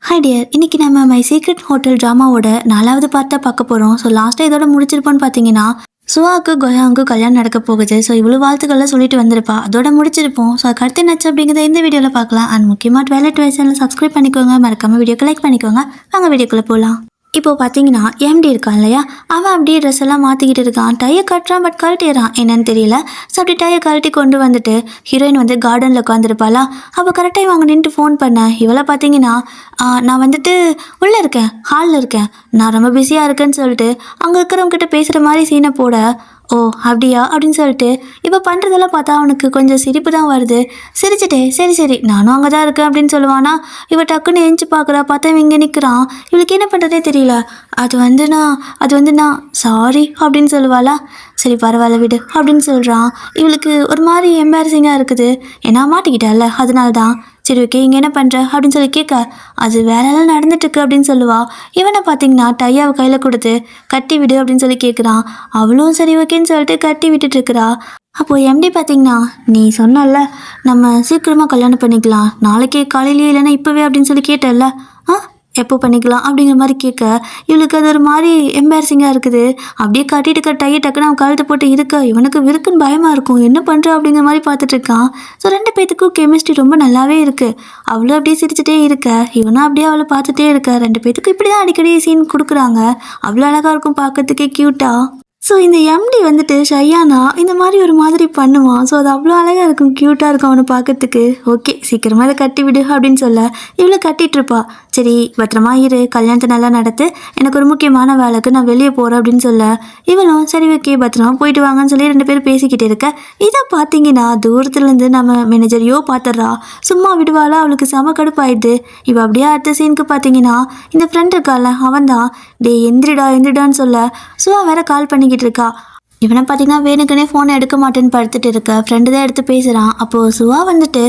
Hi dear, இன்னைக்கு நம்ம my secret hotel ட்ராமாவோட 4வது பார்ட்டை பார்க்க போகிறோம். ஸோ லாஸ்ட்டாக இதோட முடிச்சிருப்போன்னு பார்த்தீங்கன்னா சுவாவுக்கு கொயாவுக்கு கல்யாணம் நடக்க போகுது. ஸோ இவ்வளோ வாழ்த்துக்கள்லாம் சொல்லிட்டு வந்திருப்பா, அதோட முடிச்சிருப்போம். ஸோ அதுக்கு அடுத்து என்னாச்சு அப்படிங்கிறத இந்த வீடியோவில் பார்க்கலாம். அண்ட் முக்கியமாக ட்வெலைட் சேனல் சப்ஸ்கிரைப் பண்ணிக்கோங்க, மறக்காம வீடியோக்கு லைக் பண்ணிக்கோங்க. வாங்க வீடியோக்குள்ளே போகலாம். இப்போ பார்த்தீங்கன்னா எம்டி இருக்கான் இல்லையா, அவன் அப்படியே ட்ரெஸ் எல்லாம் மாற்றிக்கிட்டு இருக்கான். டையை கட்டுறான், பட் கழட்டிடுறான், என்னன்னு தெரியல. ஸோ அப்படி டையை கழட்டி கொண்டு வந்துட்டு ஹீரோயின் வந்து கார்டனில் உட்காந்துருப்பாளா. அப்போ கரெக்டாக இவங்க நின்று ஃபோன் பண்ணேன். இவளை பார்த்தீங்கன்னா நான் வந்துட்டு உள்ளே இருக்கேன், ஹாலில் இருக்கேன், நான் ரொம்ப பிஸியாக இருக்கேன்னு சொல்லிட்டு அங்கே இருக்கிறவங்ககிட்ட பேசுகிற மாதிரி சீனை போட, ஓ அப்படியா அப்படின்னு சொல்லிட்டு இப்போ பண்ணுறதெல்லாம் பார்த்தா அவனுக்கு கொஞ்சம் சிரிப்பு தான் வருது. சிரிச்சுட்டே சரி சரி நானும் அங்கே தான் இருக்கேன் அப்படின்னு சொல்லுவானா. இவ டக்குன்னு எழுந்து பார்க்குறா, பார்த்தா இவன் இங்கே நிற்கிறான். இவளுக்கு என்ன பண்ணுறதே தெரியல. அது வந்து நான் சாரி அப்படின்னு சொல்லுவாளா. சரி பரவாயில்ல விடு அப்படின்னு சொல்கிறான். இவளுக்கு ஒரு மாதிரி எம்பாரசிங்காக இருக்குது, ஏன்னா மாட்டிக்கிட்டால அதனால தான். சரி ஓகே இங்கே என்ன பண்ணுற அப்படின்னு சொல்லி கேட்க, அது வேலையெல்லாம் நடந்துட்டுருக்கு அப்படின்னு சொல்லுவா. இவனை பார்த்தீங்கன்னா டையாவை கையில் கொடுத்து கட்டி விடு அப்படின்னு சொல்லி கேட்குறான். அவளும் சரி ஓகேன்னு சொல்லிட்டு கட்டி விட்டுட்டு இருக்கிறா. அப்போது எம்டி பார்த்தீங்கன்னா, நீ சொன்னல நம்ம சீக்கிரமாக கல்யாணம் பண்ணிக்கலாம், நாளைக்கே காலையிலேயே இல்லைன்னா இப்போவே அப்படின்னு சொல்லி கேட்டல, எப்போ பண்ணிக்கலாம் அப்படிங்கிற மாதிரி கேட்க, இவளுக்கு அது ஒரு மாதிரி எம்பாரசிங்காக இருக்குது. அப்படியே கட்டிட்டு டையை டக்குன்னு அவன் கழுத்து போட்டு இருக்க, இவனுக்கு விருக்குன்னு பயமாக இருக்கும், என்ன பண்ணுற அப்படிங்கிற மாதிரி பார்த்துட்டு இருக்கான். ஸோ 2 பேத்துக்கும் கெமிஸ்ட்ரி ரொம்ப நல்லாவே இருக்குது. அவளும் அப்படியே சிரிச்சுட்டே இருக்க, இவனும் அப்படியே அவளை பார்த்துட்டே இருக்க. 2 பேத்துக்கும் இப்படி தான் அடிக்கடி சீன் கொடுக்குறாங்க. அவ்வளோ அழகாக இருக்கும் பார்க்கறதுக்கே க்யூட்டாக. ஸோ இந்த எம்டி வந்துட்டு ஷையானா இந்த மாதிரி ஒரு மாதிரி பண்ணுவான். ஸோ அது அவ்வளோ அழகாக இருக்கும், க்யூட்டாக இருக்கும் அவனை பார்க்கறதுக்கு. ஓகே சீக்கிரமாக அதை கட்டி விடு அப்படின்னு சொல்ல, இவ்வளோ கட்டிகிட்ருப்பா. சரி பத்திரமா இரு, கல்யாணத்தை நல்லா நடத்து, எனக்கு ஒரு முக்கியமான வேலைக்கு நான் வெளியே போகிறேன் அப்படின்னு சொல்ல, இவனும் சரி ஓகே பத்திரமா போயிட்டு வாங்கன்னு சொல்லி 2 பேரும் பேசிக்கிட்டு இருக்க. இதை பார்த்தீங்கன்னா தூரத்துலேருந்து நம்ம மேனேஜரையோ பார்த்துட்றா. சும்மா விடுவாளா, அவளுக்கு செம கடுப்பாயிடுது. இப்போ அப்படியே அடுத்த சீனுக்கு பார்த்தீங்கன்னா இந்த ஃப்ரெண்ட் இருக்கால அவன் தான், டே எந்திரிடான்னு சொல்ல சுவா வேற கால் பண்ணிக்கிட்டு இருக்கா. இவனை பார்த்தீங்கன்னா வேணுக்குன்னே ஃபோனை எடுக்க மாட்டேன்னு படுத்துட்டு இருக்க, ஃப்ரெண்டு தான் எடுத்து பேசுகிறான். அப்போது சுவா வந்துட்டு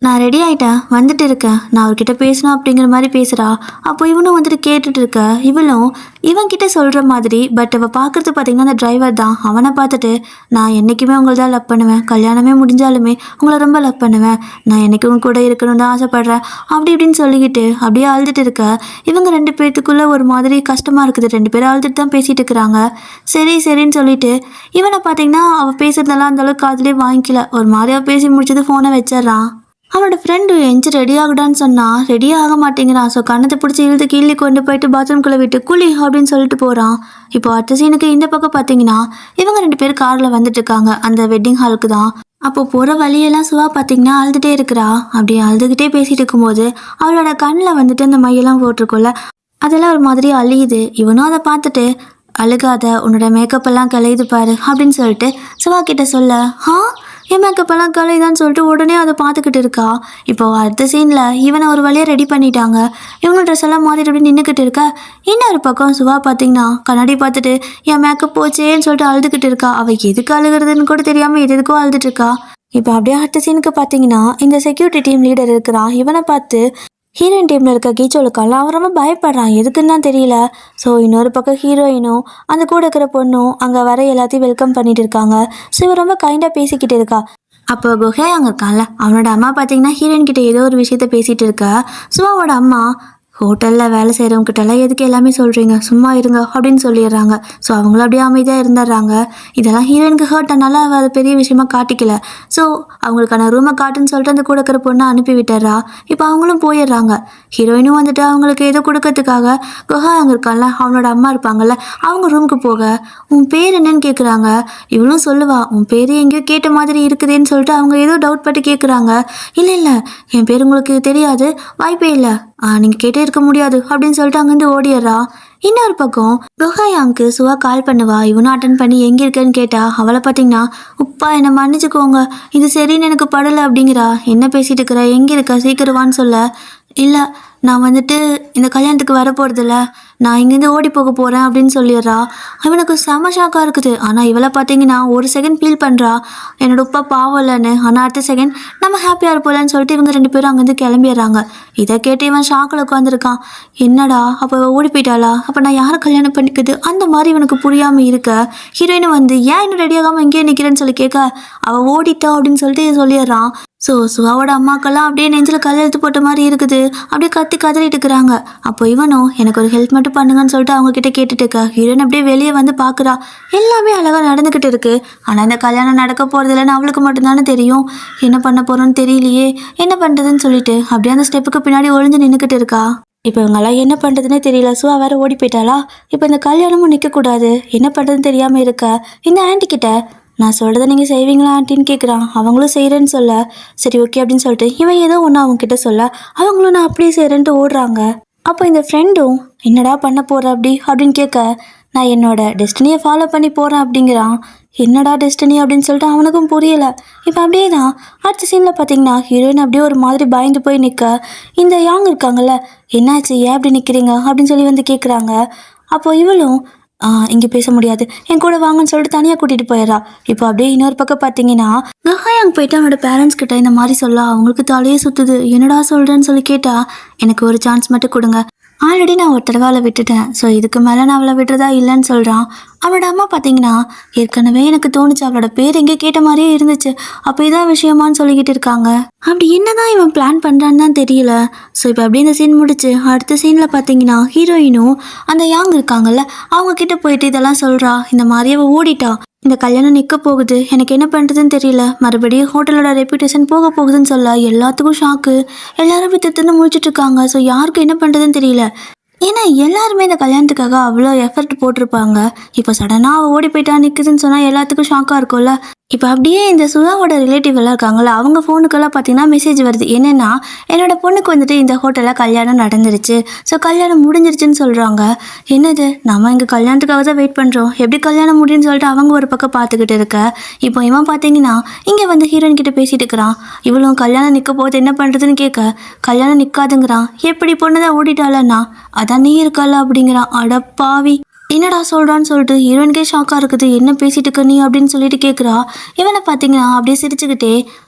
நான் ரெடி ஆகிட்டேன், வந்துட்டு இருக்கேன், நான் அவர்கிட்ட பேசணும் அப்படிங்கிற மாதிரி பேசுகிறா. அப்போ இவனும் வந்துட்டு கேட்டுட்டு இருக்க, இவளும் இவன்கிட்ட சொல்கிற மாதிரி. பட் அவள் பார்க்குறது பார்த்தீங்கன்னா அந்த டிரைவர் தான். அவனை பார்த்துட்டு, நான் என்றைக்குமே உங்களை தான் லவ் பண்ணுவேன், கல்யாணமே முடிஞ்சாலுமே உங்களை ரொம்ப லவ் பண்ணுவேன், நான் என்றைக்கும் உங்க கூட இருக்கணும்னு ஆசைப்பட்றேன் அப்படி இப்படின்னு சொல்லிக்கிட்டு அப்படியே அழுதுட்டு இருக்க. இவங்க 2 பேர்த்துக்குள்ளே ஒரு மாதிரி கஷ்டமாக இருக்குது. 2 பேரும் அழுதுட்டு தான் பேசிகிட்டு இருக்கிறாங்க. சரின்னு சொல்லிட்டு இவனை பார்த்தீங்கன்னா அவள் பேசுறதெல்லாம் அந்தளவுக்கு காதுலேயே வாங்கிக்கல. ஒரு மாதிரி அவள் பேசி முடிச்சது ஃபோனை வச்சிட்றான். அவனோட ஃப்ரெண்டு எஞ்சி ரெடி ஆகுடான்னு சொன்னால் ரெடியே ஆக மாட்டேங்கிறான். ஸோ கண்ணத்தை பிடிச்சி இழுத்து கீழே கொண்டு போயிட்டு பாத்ரூம்குள்ளே விட்டு குளி அப்படின்னு சொல்லிட்டு போகிறான். இப்போ அடுத்த சீனுக்கு இந்த பக்கம் பார்த்தீங்கன்னா இவங்க 2 பேர் காரில் வந்துட்டு இருக்காங்க அந்த வெட்டிங் ஹாலுக்கு தான். அப்போ போகிற வழியெல்லாம் சுவா பார்த்தீங்கன்னா அழுதுகிட்டே இருக்கிறா. அப்படியே அழுதுகிட்டே பேசிகிட்டு இருக்கும்போது அவளோட கண்ணில் வந்துட்டு அந்த மையெல்லாம் போட்டிருக்கோல்ல, அதெல்லாம் ஒரு மாதிரி அழியுது. இவனும் அதை பார்த்துட்டு, அழுகாத, உன்னோட மேக்கப் எல்லாம் கலையுது பாரு அப்படின்னு சொல்லிட்டு சுவா கிட்ட சொல்ல, என் மேக்கப்பெல்லாம் கலைதான்னு சொல்லிட்டு உடனே அதை பார்த்துக்கிட்டு இருக்கா. இப்போ அடுத்த சீனில் இவனை ஒரு வழியாக ரெடி பண்ணிட்டாங்க. இவனும் ட்ரெஸ் எல்லாம் மாறிட்டு அப்படி நின்றுக்கிட்டு இருக்கா. இன்னொரு பக்கம் சுவா பார்த்தீங்கன்னா கண்ணாடி பார்த்துட்டு என் மேக்கப் போச்சேன்னு சொல்லிட்டு அழுதுகிட்டு இருக்கா. அவள் எதுக்கு அழுகிறதுன்னு கூட தெரியாமல் எதுக்கோ அழுதுட்டு இருக்கா. இப்போ அப்படியே அடுத்த சீனுக்கு பார்த்தீங்கன்னா இந்த செக்யூரிட்டி டீம் லீடர் இருக்கிறான். இவனை பார்த்து ஹீரோயின் டீமில் இருக்க கீச்சோலுக்கால அவன் ரொம்ப பயப்படுறான், எதுக்குன்னு தான் தெரியல. ஸோ இன்னொரு பக்கம் ஹீரோயினும் அந்த கூட இருக்கிற பொண்ணும் அங்கே வர எல்லாத்தையும் வெல்கம் பண்ணிட்டு இருக்காங்க. ஸோ இவன் ரொம்ப கைண்டாக பேசிக்கிட்டு இருக்கா. அப்போ குஹே அங்கே இருக்கான்ல, அவனோட அம்மா பார்த்தீங்கன்னா ஹீரோயின் கிட்ட ஏதோ ஒரு விஷயத்த பேசிகிட்டு இருக்கா. ஸோ அவனோட அம்மா, ஹோட்டலில் வேலை செய்கிறவங்ககிட்டலாம் எதுக்கு எல்லாமே சொல்கிறீங்க, சும்மா இருங்க அப்படின்னு சொல்லிடுறாங்க. ஸோ அவங்களும் அப்படியே அமைதியாக இருந்துடுறாங்க. இதெல்லாம் ஹீரோயினுக்கு ஹர்ட் ஆனால அவள் அது பெரிய விஷயமா காட்டிக்கல. ஸோ அவங்களுக்கான ரூமை காட்டுன்னு சொல்லிட்டு அந்த கூட இருக்கிற பொண்ணை அனுப்பி விட்டுறா. இப்போ அவங்களும் போயிடுறாங்க. ஹீரோயினும் வந்துட்டு அவங்களுக்கு ஏதோ கொடுக்கறதுக்காக குஹா அங்கே இருக்கான்ல அவனோட அம்மா இருப்பாங்கல்ல, அவங்க ரூமுக்கு போக, உன் பேர் என்னன்னு கேட்குறாங்க. இவளும் சொல்லுவா, உன் பேர் எங்கேயோ கேட்ட மாதிரி இருக்குதுன்னு சொல்லிட்டு அவங்க ஏதோ டவுட் பட்டு கேட்குறாங்க. இல்லை என் பேர் உங்களுக்கு தெரியாது, வாய்ப்பே இல்லை, நீங்கள் கேட்டே இருக்க முடியாது அப்படின்னு சொல்லிட்டு அங்கேருந்து ஓடிடுறா. இன்னொரு பக்கம் ரோஹாயாங்க்கு சுவா கால் பண்ணுவா. இவனும் அட்டன் பண்ணி எங்கே இருக்கேன்னு கேட்டா அவளை பார்த்தீங்கன்னா, உப்பா என்னை மன்னிச்சுக்கோங்க, இது சரின்னு எனக்கு படலை அப்படிங்கிறா. என்ன பேசிகிட்டு இருக்கிற, எங்கே இருக்க, சீக்கிரவான்னு சொல்ல, இல்லை நான் வந்துட்டு இந்த கல்யாணத்துக்கு வர போகிறதில்ல, நான் இங்கேருந்து ஓடி போக போகிறேன் அப்படின்னு சொல்லிடுறா. அவனுக்கு செம ஷாக்காக இருக்குது. ஆனால் இவளை பார்த்தீங்கன்னா ஒரு செகண்ட் ஃபீல் பண்ணுறா, என்னோட உப்பா பாவம் இல்லைன்னு. ஆனால் அடுத்த செகண்ட் நம்ம ஹாப்பியாக இருப்போம்லன்னு சொல்லிட்டு இவங்க 2 பேரும் அங்கேருந்து கிளம்பிடுறாங்க. இதை கேட்டு இவன் ஷாக்கில் உட்காந்துருக்கான். என்னடா அப்போ ஓடி போயிட்டாளா, அப்போ நான் யாரை கல்யாணம் பண்ணிக்குது அந்த மாதிரி இவனுக்கு புரியாமல் இருக்க. ஹீரோயின் வந்து ஏன் இன்னும் ரெடி ஆகாமல் இங்கேயே நிற்கிறேன்னு சொல்லி கேட்க, அவள் ஓடிட்டா அப்படின்னு சொல்லிட்டு சொல்லிடுறான். ஸோ சுவாவோட அம்மாக்கெல்லாம் அப்படியே நெஞ்சில் கல் எழுத்து போட்ட மாதிரி இருக்குது. அப்படியே கத்தி கதறிட்டு இருக்கிறாங்க. அப்போ இவனும் எனக்கு ஒரு ஹெல்ப் மட்டும் பண்ணுங்கன்னு சொல்லிட்டு அவங்க கிட்ட கேட்டுட்டு இருக்கா. ஹீரோயின் அப்படியே வெளியே வந்து பார்க்குறா. எல்லாமே அழகாக நடந்துக்கிட்டு இருக்கு. ஆனால் இந்த கல்யாணம் நடக்க போகிறது இல்லைன்னு அவளுக்கு மட்டும்தானே தெரியும். என்ன பண்ண போகிறோன்னு தெரியலையே, என்ன பண்ணுறதுன்னு சொல்லிட்டு அப்படியே அந்த ஸ்டெப்புக்கு பின்னாடி ஒளிஞ்சு நின்றுக்கிட்டு இருக்கா. இப்போ இவங்கெல்லாம் என்ன பண்ணுறதுனே தெரியல. சுவா வேற ஓடி போயிட்டாளா. இப்போ இந்த கல்யாணமும் நிற்கக்கூடாது. என்ன பண்ணுறதுன்னு தெரியாமல் இருக்க இந்த ஆன்ட்டி கிட்ட நான் சொல்கிறத நீங்கள் செய்வீங்களா ஆண்டின்னு கேட்குறான். அவங்களும் செய்கிறேன்னு சொல்ல சரி ஓகே அப்படின்னு சொல்லிட்டு இவன் ஏதோ ஒன்று அவங்க கிட்ட சொல்ல அவங்களும் நான் அப்படியே செய்கிறேன்ட்டு ஓடுறாங்க. அப்போ இந்த ஃப்ரெண்டும் என்னடா பண்ண போகிற அப்படின்னு கேட்க நான் என்னோட டெஸ்டினியை ஃபாலோ பண்ணி போகிறேன் அப்படிங்கிறான். என்னடா டெஸ்டினி அப்படின்னு சொல்லிட்டு அவனுக்கும் புரியலை. இப்போ அப்படியே தான் அடுத்த சீனில் பார்த்தீங்கன்னா ஹீரோயின் அப்படியே ஒரு மாதிரி பயந்து போய் நிற்க இந்த யாங் இருக்காங்கல்ல என்னாச்சு ஏன் அப்படி நிற்கிறீங்க அப்படின்னு சொல்லி வந்து கேட்குறாங்க. அப்போ இவளும் இங்கே பேச முடியாது என் கூட வாங்கன்னு சொல்லிட்டு தனியாக கூட்டிகிட்டு போயிடறா. இப்போ அப்படியே இன்னொரு பக்கம் பார்த்தீங்கன்னா கஹாயாங் போயிட்டு அவனோட பேரண்ட்ஸ் கிட்ட இந்த மாதிரி சொல்ல அவங்களுக்கு தலையே சுற்றுது. என்னடா சொல்கிறேன்னு சொல்லி கேட்டா எனக்கு ஒரு சான்ஸ் மட்டும் கொடுங்க, ஆல்ரெடி நான் ஒரு தடவை அவளை விட்டுட்டேன், ஸோ இதுக்கு மேலே நான் அவளை விட்டுறதா இல்லைன்னு சொல்கிறான். அவனோட அம்மா பார்த்தீங்கன்னா ஏற்கனவே எனக்கு தோணுச்சு அவளோட பேர் எங்கே கேட்ட மாதிரியே இருந்துச்சு, அப்போ இதான் விஷயமான்னு சொல்லிக்கிட்டு இருக்காங்க. அப்படி என்னதான் இவன் பிளான் பண்ணுறான்னு தான் தெரியல. ஸோ இப்போ அப்படியே இந்த சீன் முடிச்சு அடுத்த சீனில் பார்த்தீங்கன்னா ஹீரோயினும் அந்த யாங் இருக்காங்கல்ல அவங்க கிட்ட போயிட்டு இதெல்லாம் சொல்கிறா. இந்த மாதிரி அவள் ஓடிட்டா, இந்த கல்யாணம் நிற்க போகுது, எனக்கு என்ன பண்ணுறதுன்னு தெரியல, மறுபடியும் ஹோட்டலோட ரெப்யூட்டேஷன் போக போகுதுன்னு சொல்ல எல்லாத்துக்கும் ஷாக்கு. எல்லாரும் வித்து முடிச்சுட்டு இருக்காங்க. ஸோ யாருக்கும் என்ன பண்ணுறதுன்னு தெரியல. ஏன்னா எல்லாருமே இந்த கல்யாணத்துக்காக அவ்வளோ எஃபர்ட் போட்டிருப்பாங்க. இப்போ சடனாக அவள் ஓடி போயிட்டா நிற்குதுன்னு சொன்னால் எல்லாத்துக்கும் ஷாக்காக இருக்கும்ல. இப்போ அப்படியே இந்த சுதாவோட ரிலேட்டிவ் எல்லாம் இருக்காங்களா அவங்க ஃபோனுக்கெல்லாம் பார்த்தீங்கன்னா மெசேஜ் வருது. என்னென்னா என்னோட பொண்ணுக்கு வந்துட்டு இந்த ஹோட்டலில் கல்யாணம் நடந்துருச்சு, ஸோ கல்யாணம் முடிஞ்சிருச்சுன்னு சொல்கிறாங்க. என்னது நம்ம இங்கே கல்யாணத்துக்காக தான் வெயிட் பண்ணுறோம், எப்படி கல்யாணம் முடியும்னு சொல்லிட்டு அவங்க ஒரு பக்கம் பார்த்துக்கிட்டு இருக்க. இப்போ இவன் பார்த்தீங்கன்னா இங்கே வந்து ஹீரோயின் கிட்ட பேசிட்டு இருக்கிறான். இவளும் கல்யாணம் நிற்க போகுது என்ன பண்ணுறதுன்னு கேட்க கல்யாணம் நிற்காதுங்கிறான். எப்படி பொண்ணு தான் ஓடிட்டாளன்னா அதான் நீ இருக்கல அப்படிங்கிறான். அடப்பாவி என்னடா சொல்கிறான்னு சொல்லிட்டு ஹீரோயின்கே ஷாக்காக இருக்குது. என்ன பேசிட்டு இருக்க நீ அப்படின்னு சொல்லிட்டு கேட்குறா. இவனை பார்த்தீங்கன்னா அப்படியே சிரிச்சுக்கிட்டே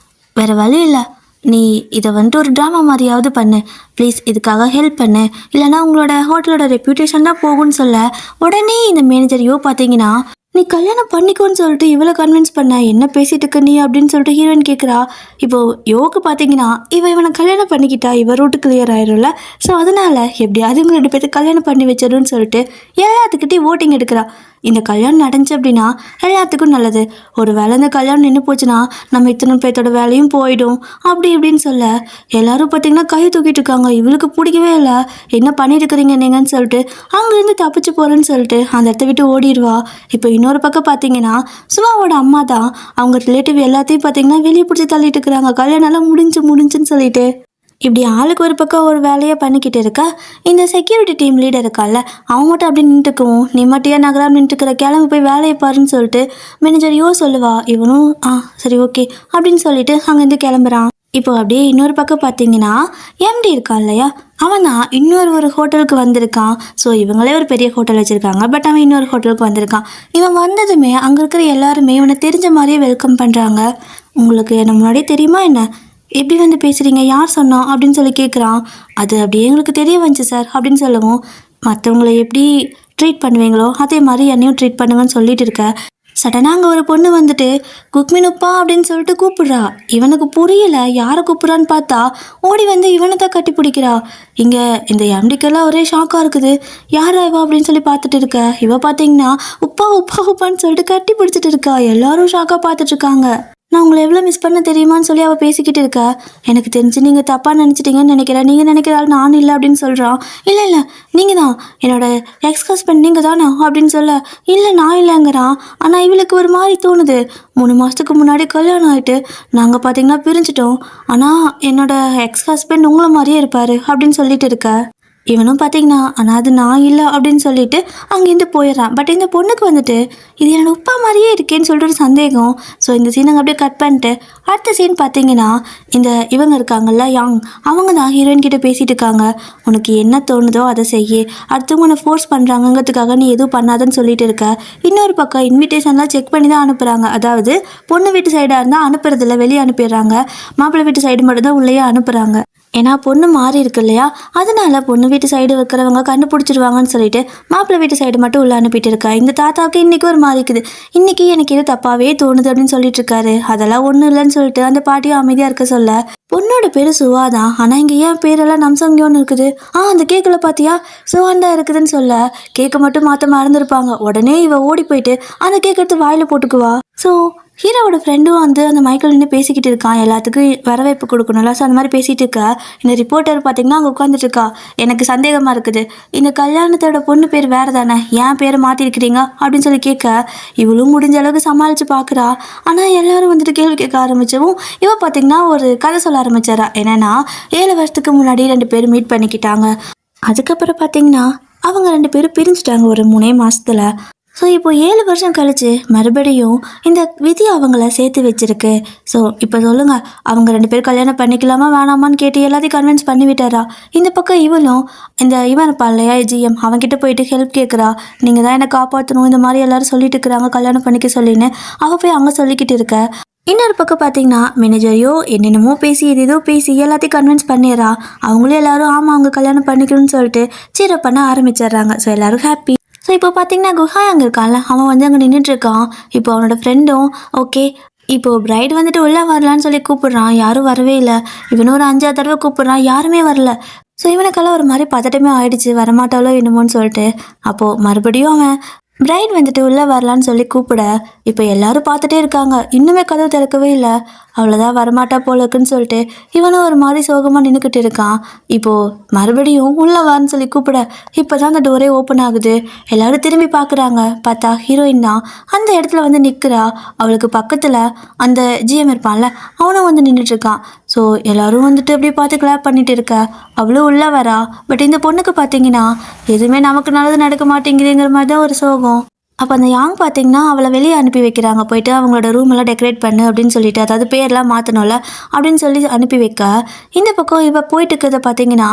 வேறு வழி இல்லை, நீ இதை வந்துட்டு ஒரு ட்ராமா மாதிரியாவது பண்ணு ப்ளீஸ், இதுக்காக ஹெல்ப் பண்ணு, இல்லைனா உங்களோட ஹோட்டலோட ரெப்யூட்டேஷன் தான் போகும்னு சொல்ல உடனே இந்த மேனேஜரையோ பார்த்தீங்கன்னா நீ கல்யாணம் பண்ணிக்கோன்னு சொல்லிட்டு இவ்வளோ கன்வின்ஸ் பண்ண என்ன பேசிட்டு இருக்க நீ அப்படின்னு சொல்லிட்டு ஹீரோயின் கேட்குறா. இப்போது யோக்கு பார்த்தீங்கன்னா இவனை கல்யாணம் பண்ணிக்கிட்டா இவ ரூட்டு கிளியர் ஆயிரும்ல, ஸோ அதனால் எப்படியாவது இவங்க 2 பேருக்கு கல்யாணம் பண்ணி வச்சிடும்னு சொல்லிட்டு எல்லாத்துக்கிட்டையும் ஓட்டிங் எடுக்கிறா. இந்த கல்யாணம் நடந்துச்சு அப்படின்னா எல்லாத்துக்கும் நல்லது, ஒரு வேளை இந்த கல்யாணம் நின்று போச்சுன்னா நம்ம இத்தனை பேர்த்தோட வேலையும் போயிடும் அப்படி இப்படின்னு சொல்ல எல்லாரும் பார்த்தீங்கன்னா கை தூக்கிட்டு இருக்காங்க. இவளுக்கு பிடிக்கவே இல்லை, என்ன பண்ணிட்டு இருக்கிறீங்க நீங்கன்னு சொல்லிட்டு அங்கேருந்து தப்பிச்சு போகிறேன்னு சொல்லிட்டு அந்த இடத்த விட்டு ஓடிடுவா. இப்போ இன்னொரு பக்கம் பார்த்தீங்கன்னா சுமாவோட அம்மா தான் அவங்க ரிலேட்டிவ் எல்லாத்தையும் பார்த்தீங்கன்னா வெளியே பிடிச்சி தள்ளிட்டு இருக்கிறாங்க. கல்யாணம்லாம் முடிஞ்சுன்னு சொல்லிட்டு இப்படி ஆளுக்கு ஒரு பக்கம் ஒரு வேலையை பண்ணிக்கிட்டு இருக்கா. இந்த செக்யூரிட்டி டீம் லீடர் இருக்கால அவன் மட்டும் அப்படி நின்றுக்குவோம், நீ மட்டும் ஏன் நகராம நின்றுக்கிற, கிளம்பு போய் வேலையை பாருன்னு சொல்லிட்டு மேனேஜர் சொல்லுவா. இவனும் சரி ஓகே அப்படின்னு சொல்லிட்டு அங்கேருந்து கிளம்புறான். இப்போ அப்படியே இன்னொரு பக்கம் பார்த்தீங்கன்னா எம்டி இருக்கான் இல்லையா அவன் தான் ஒரு ஹோட்டலுக்கு வந்திருக்கான். ஸோ இவங்களே ஒரு பெரிய ஹோட்டல் வச்சுருக்காங்க, பட் அவன் இன்னொரு ஹோட்டலுக்கு வந்திருக்கான். இவன் வந்ததுமே அங்கே இருக்கிற எல்லாருமே இவனை தெரிஞ்ச மாதிரியே வெல்கம் பண்ணுறாங்க. உங்களுக்கு என்ன முன்னாடியே தெரியுமா என்ன, எப்படி வந்து பேசுகிறீங்க, யார் சொன்னோம் அப்படின்னு சொல்லி கேட்குறான். அது அப்படியே எங்களுக்கு தெரிய வந்துச்சு சார் அப்படின்னு சொல்லவும் மற்றவங்களை எப்படி ட்ரீட் பண்ணுவீங்களோ அதே மாதிரி என்னையும் ட்ரீட் பண்ணுங்கன்னு சொல்லிட்டு இருக்க. சடனாக அங்கே ஒரு பொண்ணு வந்துட்டு குக்மினுப்பா அப்படின்னு சொல்லிட்டு கூப்பிடுறா. இவனுக்கு புரியலை யாரை கூப்பிட்றான்னு பார்த்தா ஓடி வந்து இவனை தான் கட்டி பிடிக்கிறா. இங்கே இந்த எம்டிக்கெல்லாம் ஒரே ஷாக்காக இருக்குது, யார் இவா அப்படின்னு சொல்லி பார்த்துட்டு இருக்க. இவ பார்த்தீங்கன்னா உப்பா உப்பா உப்பான்னு சொல்லிட்டு கட்டி பிடிச்சிட்டு இருக்கா. எல்லாரும் ஷாக்காக பார்த்துட்டு இருக்காங்க. நான் உங்களை எவ்வளோ மிஸ் பண்ண தெரியுமான்னு சொல்லி அவள் பேசிக்கிட்டு இருக்கா. எனக்கு தெரிஞ்சு நீங்கள் தப்பாக நினச்சிட்டிங்கன்னு நினைக்கிறேன், நீங்கள் நினைக்கிறாள் நான் இல்லை அப்படின்னு சொல்கிறான். இல்லை நீங்கள் தான் என்னோட எக்ஸ் ஹஸ்பண்ட் நீங்கள் தானே அப்படின்னு சொல்ல இல்லை நான் இல்லைங்கிறான். ஆனால் இவளுக்கு ஒரு மாதிரி தோணுது, 3 மாதத்துக்கு முன்னாடி கல்யாணம் ஆகிட்டு நாங்கள் பார்த்தீங்கன்னா பிரிஞ்சிட்டோம், ஆனால் என்னோட எக்ஸ் ஹஸ்பண்ட் உங்களை மாதிரியே இருப்பார் அப்படின்னு சொல்லிட்டு இருக்க. இவனும் பார்த்தீங்கன்னா ஆனால் அது நான் இல்லை அப்படின்னு சொல்லிட்டு அங்கேருந்து போயிடுறான். பட் இந்த பொண்ணுக்கு வந்துட்டு இது என்னோட உப்பா மாதிரியே இருக்கேன்னு சொல்லிட்டு ஒரு சந்தேகம். ஸோ இந்த சீனை அப்படியே கட் பண்ணிட்டு அடுத்த சீன் பார்த்தீங்கன்னா இவங்க இருக்காங்கல்ல யாங் அவங்க தான் ஹீரோயின் கிட்ட பேசிட்டு இருக்காங்க. உனக்கு என்ன தோணுதோ அதை செய்ய, அடுத்தவங்க உன்னை ஃபோர்ஸ் பண்ணுறாங்கிறதுக்காக நீ எதுவும் பண்ணாதன்னு சொல்லிட்டு இருக்க. இன்னொரு பக்கம் இன்விடேஷன்லாம் செக் பண்ணி தான் அனுப்புகிறாங்க. அதாவது பொண்ணு வீட்டு சைடாக இருந்தால் அனுப்புறதில்ல, வெளியே அனுப்பிடுறாங்க. மாப்பிள்ளை வீட்டு சைடு மட்டும் தான் உள்ளேயே அனுப்புகிறாங்க. ஏன்னா பொண்ணு மாறி இருக்கு இல்லையா, அதனால பொண்ணு வீட்டு சைடு வைக்கிறவங்க கண்டுபிடிச்சிருவாங்கன்னு சொல்லிட்டு மாப்பிள்ளை வீட்டு சைடு மட்டும் உள்ள அனுப்பிட்டு இருக்கா. இந்த தாத்தாவுக்கு இன்னைக்கு ஒரு மாதிரி இருக்குது, இன்னைக்கு எனக்கு இது தப்பாவே தோணுது அப்படின்னு சொல்லிட்டு இருக்காரு. அதெல்லாம் ஒன்றும் இல்லைன்னு சொல்லிட்டு அந்த பாட்டியும் அமைதியா இருக்க சொல்ல, பொண்ணோட பேரு சுவா தான், ஆனா இங்க ஏன் பேரெல்லாம் நம்சங்கியோன்னு இருக்குது, அந்த கேக்குல பாத்தியா சுவாண்டா இருக்குதுன்னு சொல்ல, கேக்கை மட்டும் மாத்த மறந்துருப்பாங்க. உடனே இவ ஓடி போயிட்டு அந்த கேக் எடுத்து வாயில போட்டுக்குவா. ஸோ ஹீரோவோட ஃப்ரெண்டும் வந்து அந்த மைக்கில் நின்று பேசிக்கிட்டு இருக்கான், எல்லாத்துக்கும் வரவேற்பு கொடுக்கணும்ல. ஸோ அந்த மாதிரி பேசிகிட்டு இருக்கா. இந்த ரிப்போர்ட்டர் பார்த்தீங்கன்னா அங்கே உட்காந்துட்டு இருக்கா. எனக்கு சந்தேகமாக இருக்குது, இந்த கல்யாணத்தோட பொண்ணு பேர் வேறு தானே, ஏன் பேரை மாற்றிருக்கிறீங்க அப்படின்னு சொல்லி கேட்க, இவளும் முடிஞ்ச அளவுக்கு சமாளித்து பார்க்குறா. ஆனால் எல்லாரும் வந்துட்டு கேள்வி கேட்க ஆரம்பிச்சவும் இவ பார்த்தீங்கன்னா ஒரு கதை சொல்ல ஆரம்பிச்சாரா. என்னன்னா 7 வருஷத்துக்கு முன்னாடி 2 பேரும் மீட் பண்ணிக்கிட்டாங்க. அதுக்கப்புறம் பார்த்தீங்கன்னா அவங்க 2 பேரும் பிரிஞ்சுட்டாங்க ஒரு 3 மாதத்தில். ஸோ இப்போ 7 வருஷம் கழிச்சு மறுபடியும் இந்த விதி அவங்கள சேர்த்து வச்சிருக்கு. ஸோ இப்போ சொல்லுங்க, அவங்க 2 பேரும் கல்யாணம் பண்ணிக்கலாமா வேணாமான்னு கேட்டு எல்லாத்தையும் கன்வின்ஸ் பண்ணி விட்டாரா. இந்த பக்கம் இவளும் இவன் இருப்பான் இல்லையா ஜிஎம், அவன்கிட்ட போயிட்டு ஹெல்ப் கேட்குறா. நீங்கள் தான் என்னை காப்பாற்றணும், இந்த மாதிரி எல்லாரும் சொல்லிட்டு இருக்கிறாங்க கல்யாணம் பண்ணிக்க சொல்லின்னு அவள் போய் அங்கே சொல்லிக்கிட்டு இருக்க. இன்னொரு பக்கம் பார்த்தீங்கன்னா மேனேஜரையோ என்னென்னமோ பேசி ஏதோ பேசி எல்லாத்தையும் கன்வின்ஸ் பண்ணிடுறா. அவங்களும் எல்லாரும் ஆமாம் அவங்க கல்யாணம் பண்ணிக்கணும்னு சொல்லிட்டு சீரப் பண்ண ஆரம்பிச்சிடுறாங்க. ஸோ எல்லாரும் ஹாப்பி. ஸோ இப்போ பார்த்தீங்கன்னா குஹாய் அங்கே இருக்கான்ல, அவன் வந்து அங்கே நின்றுட்டுருக்கான். இப்போ அவனோட ஃப்ரெண்டும் ஓகே இப்போது பிரைட் வந்துட்டு உள்ளே வரலான்னு சொல்லி கூப்பிட்றான், யாரும் வரவே இல்லை. இவனும் ஒரு 5-6 தடவை கூப்பிட்றான், யாருமே வரல. ஸோ இவனுக்கெல்லாம் ஒரு மாதிரி பதட்டமே ஆயிடுச்சு, வரமாட்டாலோ என்னமோன்னு சொல்லிட்டு. அப்போது மறுபடியும் அவன் பிரைட் வந்துட்டு உள்ளே வரலான்னு சொல்லி கூப்பிட, இப்போ எல்லாரும் பார்த்துட்டே இருக்காங்க, இன்னுமே கதவு திறக்கவே இல்லை. அவ்வளோதான் வரமாட்டா போல இருக்குன்னு சொல்லிட்டு இவனும் ஒரு மாதிரி சோகமாக நின்றுக்கிட்டு இருக்கான். இப்போது மறுபடியும் உள்ளே வான்னு சொல்லி கூப்பிட, இப்போ தான் அந்த டோரே ஓப்பன் ஆகுது. எல்லாரும் திரும்பி பார்க்குறாங்க, பார்த்தா ஹீரோயின் தான் அந்த இடத்துல வந்து நிற்கிறா. அவளுக்கு பக்கத்தில் அந்த ஜிஎம் இருப்பான்ல, அவனும் வந்து நின்றுட்டுருக்கான். ஸோ எல்லாரும் வந்துட்டு அப்படியே பார்த்து கிளாப் பண்ணிட்டு இருக்க, அவளும் உள்ளே வரா. பட் இந்த பொண்ணுக்கு பார்த்தீங்கன்னா எதுவுமே நமக்கு நல்லது நடக்க மாட்டேங்குதுங்கிற மாதிரி தான் ஒரு சோகம். அப்போ அந்த யாங் பார்த்தீங்கன்னா அவளை வெளியே அனுப்பி வைக்கிறாங்க, போயிட்டு அவங்களோட ரூம் எல்லாம் டெக்கரேட் பண்ணு அப்படின்னு சொல்லிட்டு, அதாவது பேர்லாம் மாற்றணும்ல அப்படின்னு சொல்லி அனுப்பி வைக்க, இந்த பக்கம் இவ போயிட்டு இருக்கிறத பார்த்தீங்கன்னா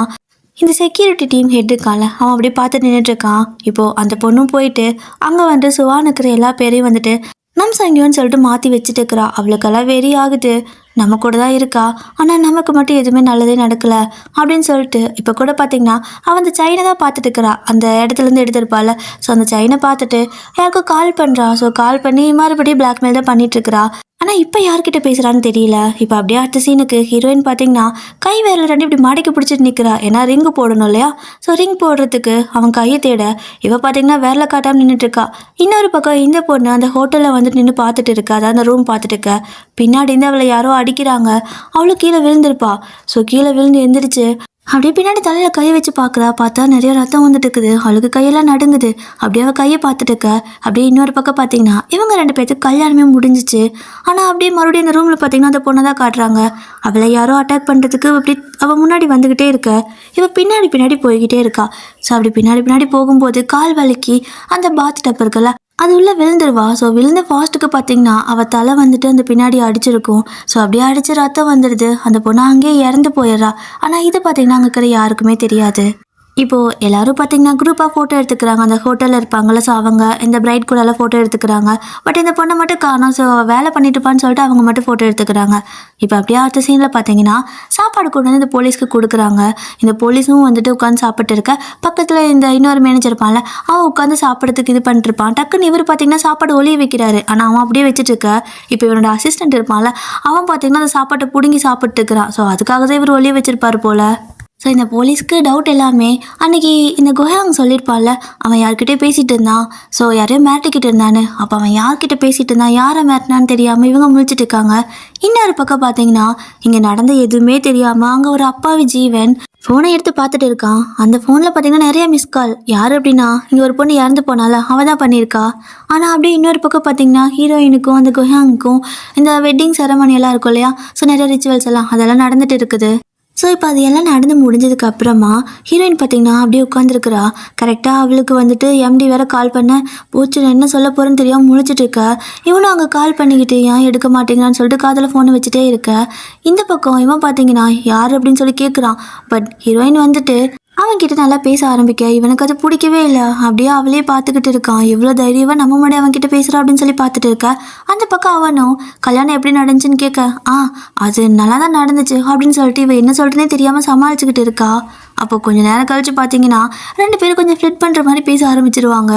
இந்த செக்யூரிட்டி டீம் ஹெட் இருக்கான்ல, அவன் அப்படியே பார்த்து நின்றுட்டுருக்கான். இப்போது அந்த பொண்ணும் போயிட்டு அங்கே வந்து சுவான் இருக்கிற எல்லா பேரையும் வந்துட்டு நம்சங்கியோன்னு சொல்லிட்டு மாற்றி வச்சுட்டு இருக்கிறா. அவளுக்கெல்லாம் வெறி ஆகுது, நம்ம கூட தான் இருக்கா, ஆனால் நமக்கு மட்டும் எதுவுமே நல்லதே நடக்கலை அப்படின்னு சொல்லிட்டு. இப்போ கூட பார்த்தீங்கன்னா அவன் அந்த செயினை தான் பார்த்துட்டு இருக்கிறா, அந்த இடத்துலேருந்து எடுத்திருப்பாள். ஸோ அந்த செயினை பார்த்துட்டு யாருக்கும் கால் பண்ணுறா. ஸோ கால் பண்ணி மறுபடியும் பிளாக்மெயில் தான் பண்ணிகிட்ருக்கிறா. ஆனால் இப்போ யார்கிட்ட பேசுகிறான்னு தெரியல. இப்போ அப்படியே அடுத்த சீனுக்கு ஹீரோயின் பார்த்தீங்கன்னா கை வேரில் 2 இப்படி மடக்கி பிடிச்சிட்டு நிற்கிறா, ஏன்னா ரிங்கு போடணும் இல்லையா. ஸோ ரிங் போடுறதுக்கு அவன் கையை தேட இவ பார்த்தீங்கன்னா வேரில் காட்டாமல் நின்றுட்டுருக்கா. இன்னொரு பக்கம் இந்த பொண்ணு அந்த ஹோட்டலில் வந்துட்டு நின்று பார்த்துட்டு இருக்கா, அதாவது அந்த ரூம் பார்த்துட்டு இருக்க. பின்னாடி இருந்து அவளை யாரோ அடிக்கிறாங்க, அவளும் கீழே விழுந்திருப்பா. ஸோ கீழே விழுந்து எந்திரிச்சு அப்படியே பின்னாடி தலையில் கையை வச்சு பார்க்குறா. பார்த்தா நிறைய ரத்தம் வந்துட்டு இருக்குது, அவளுக்கு கையெல்லாம் நடுங்குது. அப்படியே அவள் கையை பார்த்துட்டு இருக்க. அப்படியே இன்னொரு பக்கம் பார்த்தீங்கன்னா இவங்க 2 பேர்த்துக்கு கல்யாணமே முடிஞ்சிச்சு. ஆனால் அப்படியே மறுபடியும் இந்த ரூமில் பார்த்தீங்கன்னா அந்த பொண்ணை தான் காட்டுறாங்க. அவளை யாரோ அட்டாக் பண்ணுறதுக்கு அப்படி அவள் முன்னாடி வந்துக்கிட்டே இருக்க, இவள் பின்னாடி பின்னாடி போய்கிட்டே இருக்கா. ஸோ அப்படி பின்னாடி பின்னாடி போகும்போது கால் வலிக்கு அந்த பாத் டப் இருக்குல்ல, அது உள்ளே விழுந்துருவா. ஸோ விழுந்த ஃபாஸ்ட்டுக்கு பார்த்தீங்கன்னா அவள் தலை வந்துட்டு அந்த பின்னாடி அடிச்சிருக்கும். ஸோ அப்படியே அடித்து ரத்தம் வந்துடுது, அந்த பொண்ணு அங்கேயே இறந்து போயிடுறா. ஆனால் இது பார்த்தீங்கன்னா அங்கே இருக்கிற யாருக்குமே தெரியாது. இப்போது எல்லாரும் பார்த்தீங்கன்னா குரூப்பாக ஃபோட்டோ எடுத்துக்கிறாங்க, அந்த ஹோட்டலில் இருப்பாங்கள்ல. ஸோ அவங்க இந்த பிரைட் கூட எல்லாம் ஃபோட்டோ எடுத்துக்கிறாங்க. பட் இந்த பொண்ணை மட்டும் காணோம். ஸோ வேலை பண்ணிட்டுப்பான்னு சொல்லிட்டு அவங்க மட்டும் ஃபோட்டோ எடுத்துக்கிறாங்க. இப்போ அப்படியே அடுத்த சீனில் பார்த்தீங்கன்னா சாப்பாடு கொண்டு வந்து இந்த போலீஸ்க்கு கொடுக்குறாங்க. இந்த போலீஸும் வந்துட்டு உட்காந்து சாப்பிட்டு இருக்க, பக்கத்தில் இந்த இன்னொரு மேனேஜர் இருப்பான்ல, அவன் உட்காந்து சாப்பிட்றதுக்கு இது பண்ணிட்டுருப்பான். டக்குன்னு இவர் பார்த்தீங்கன்னா சாப்பாடு ஒளிய வைக்கிறாரு, ஆனால் அவன் அப்படியே வச்சுட்டு இருக்க. இப்போ இவனோட அசிஸ்டன்ட் இருப்பான்ல, அவன் பார்த்தீங்கன்னா அந்த சாப்பாட்டை பிடுங்கி சாப்பிட்டு இருக்கிறான். ஸோ அதுக்காக தான் இவர் ஒளிய வச்சிருப்பாரு போல. ஸோ இந்த போலீஸ்க்கு டவுட் எல்லாமே அன்றைக்கி இந்த குஹாங் சொல்லியிருப்பான்ல, அவன் யார்கிட்டே பேசிகிட்டு இருந்தான். ஸோ யாரையும் மிரட்டிக்கிட்டு இருந்தான்னு. அப்போ அவன் யார்கிட்ட பேசிகிட்டு இருந்தான், யாரை மிரட்டினான்னு தெரியாமல் இவங்க முழிச்சிட்டு இருக்காங்க. இன்னொரு பக்கம் பார்த்தீங்கன்னா இங்கே நடந்த எதுவுமே தெரியாமல் அங்கே ஒரு அப்பாவி ஜீவன் ஃபோனை எடுத்து பார்த்துட்டு இருக்கான். அந்த ஃபோனில் பார்த்தீங்கன்னா நிறைய மிஸ் கால். யார் அப்படின்னா இங்கே ஒரு பொண்ணு இறந்து போனால அவள் தான் பண்ணியிருக்கா. ஆனால் அப்படியே இன்னொரு பக்கம் பார்த்தீங்கன்னா ஹீரோயினுக்கும் அந்த குஹாங்குக்கும் இந்த வெட்டிங் செரமனி எல்லாம் இருக்கும் இல்லையா. ஸோ நிறைய ரிச்சுவல்ஸ் எல்லாம் அதெல்லாம் நடந்துட்டு இருக்குது. ஸோ இப்போ அது எல்லாம் நடந்து முடிஞ்சதுக்கு அப்புறமா ஹீரோயின் பார்த்தீங்கன்னா அப்படியே உட்காந்துருக்குறா. கரெக்டாக அவளுக்கு வந்துட்டு எம்டி வேற கால் பண்ண, போச்சு என்ன சொல்ல போகிறேன்னு தெரியாமல் முழிச்சிட்டு இருக்க. இவனும் அங்கே கால் பண்ணிக்கிட்டு ஏன் எடுக்க மாட்டேங்கிறான்னு சொல்லிட்டு காதில் ஃபோனை வச்சுட்டே இருக்க. இந்த பக்கம் இவன் பார்த்தீங்கன்னா யார் அப்படின்னு சொல்லி கேட்குறான். பட் ஹீரோயின் வந்துட்டு அவன் கிட்ட நல்லா பேச ஆரம்பிக்க இவனுக்கு அது பிடிக்கவே இல்லை. அப்படியே அவளே பார்த்துக்கிட்டு இருக்கான். எவ்வளோ தைரியமா நம்ம முன்னாடி அவன் கிட்ட பேசுறா அப்படின்னு சொல்லி பார்த்துட்டு இருக்க. அந்த பக்கம் அவனும் கல்யாணம் எப்படி நடந்துச்சுன்னு கேட்க, அது நல்லா தான் நடந்துச்சு அப்படின்னு சொல்லிட்டு இவ என்ன சொல்றதுனே தெரியாம சமாளிச்சுக்கிட்டு இருக்கா. அப்போ கொஞ்சம் நேரம் கழிச்சு பார்த்தீங்கன்னா 2 பேரும் கொஞ்சம் ஃப்ளிட் பண்ணுற மாதிரி பேச ஆரம்பிச்சிருவாங்க.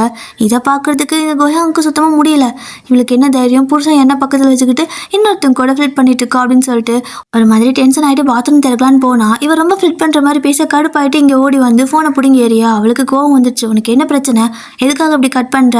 இதை பார்க்கறதுக்கு இந்த கோயாவுக்கு சுத்தமாக முடியல. இவளுக்கு என்ன தைரியம், புருஷன் என்ன பக்கத்தில் வச்சுக்கிட்டு இன்னொருத்தங்க கூட ஃப்ளிட் பண்ணிட்டு இருக்கா அப்படின்னு சொல்லிட்டு ஒரு மாதிரி டென்ஷன் ஆகிட்டு பாத்ரூம் திறக்கலான்னு போனா இவ ரொம்ப ஃப்ளிட் பண்ணுற மாதிரி பேச கடுப்பாயிட்டு இங்கே ஓடி வந்து ஃபோனை பிடிங்க ஏரியா. அவளுக்கு கோவம் வந்துடுச்சு. உனக்கு என்ன பிரச்சனை, எதுக்காக அப்படி கட் பண்ணுற,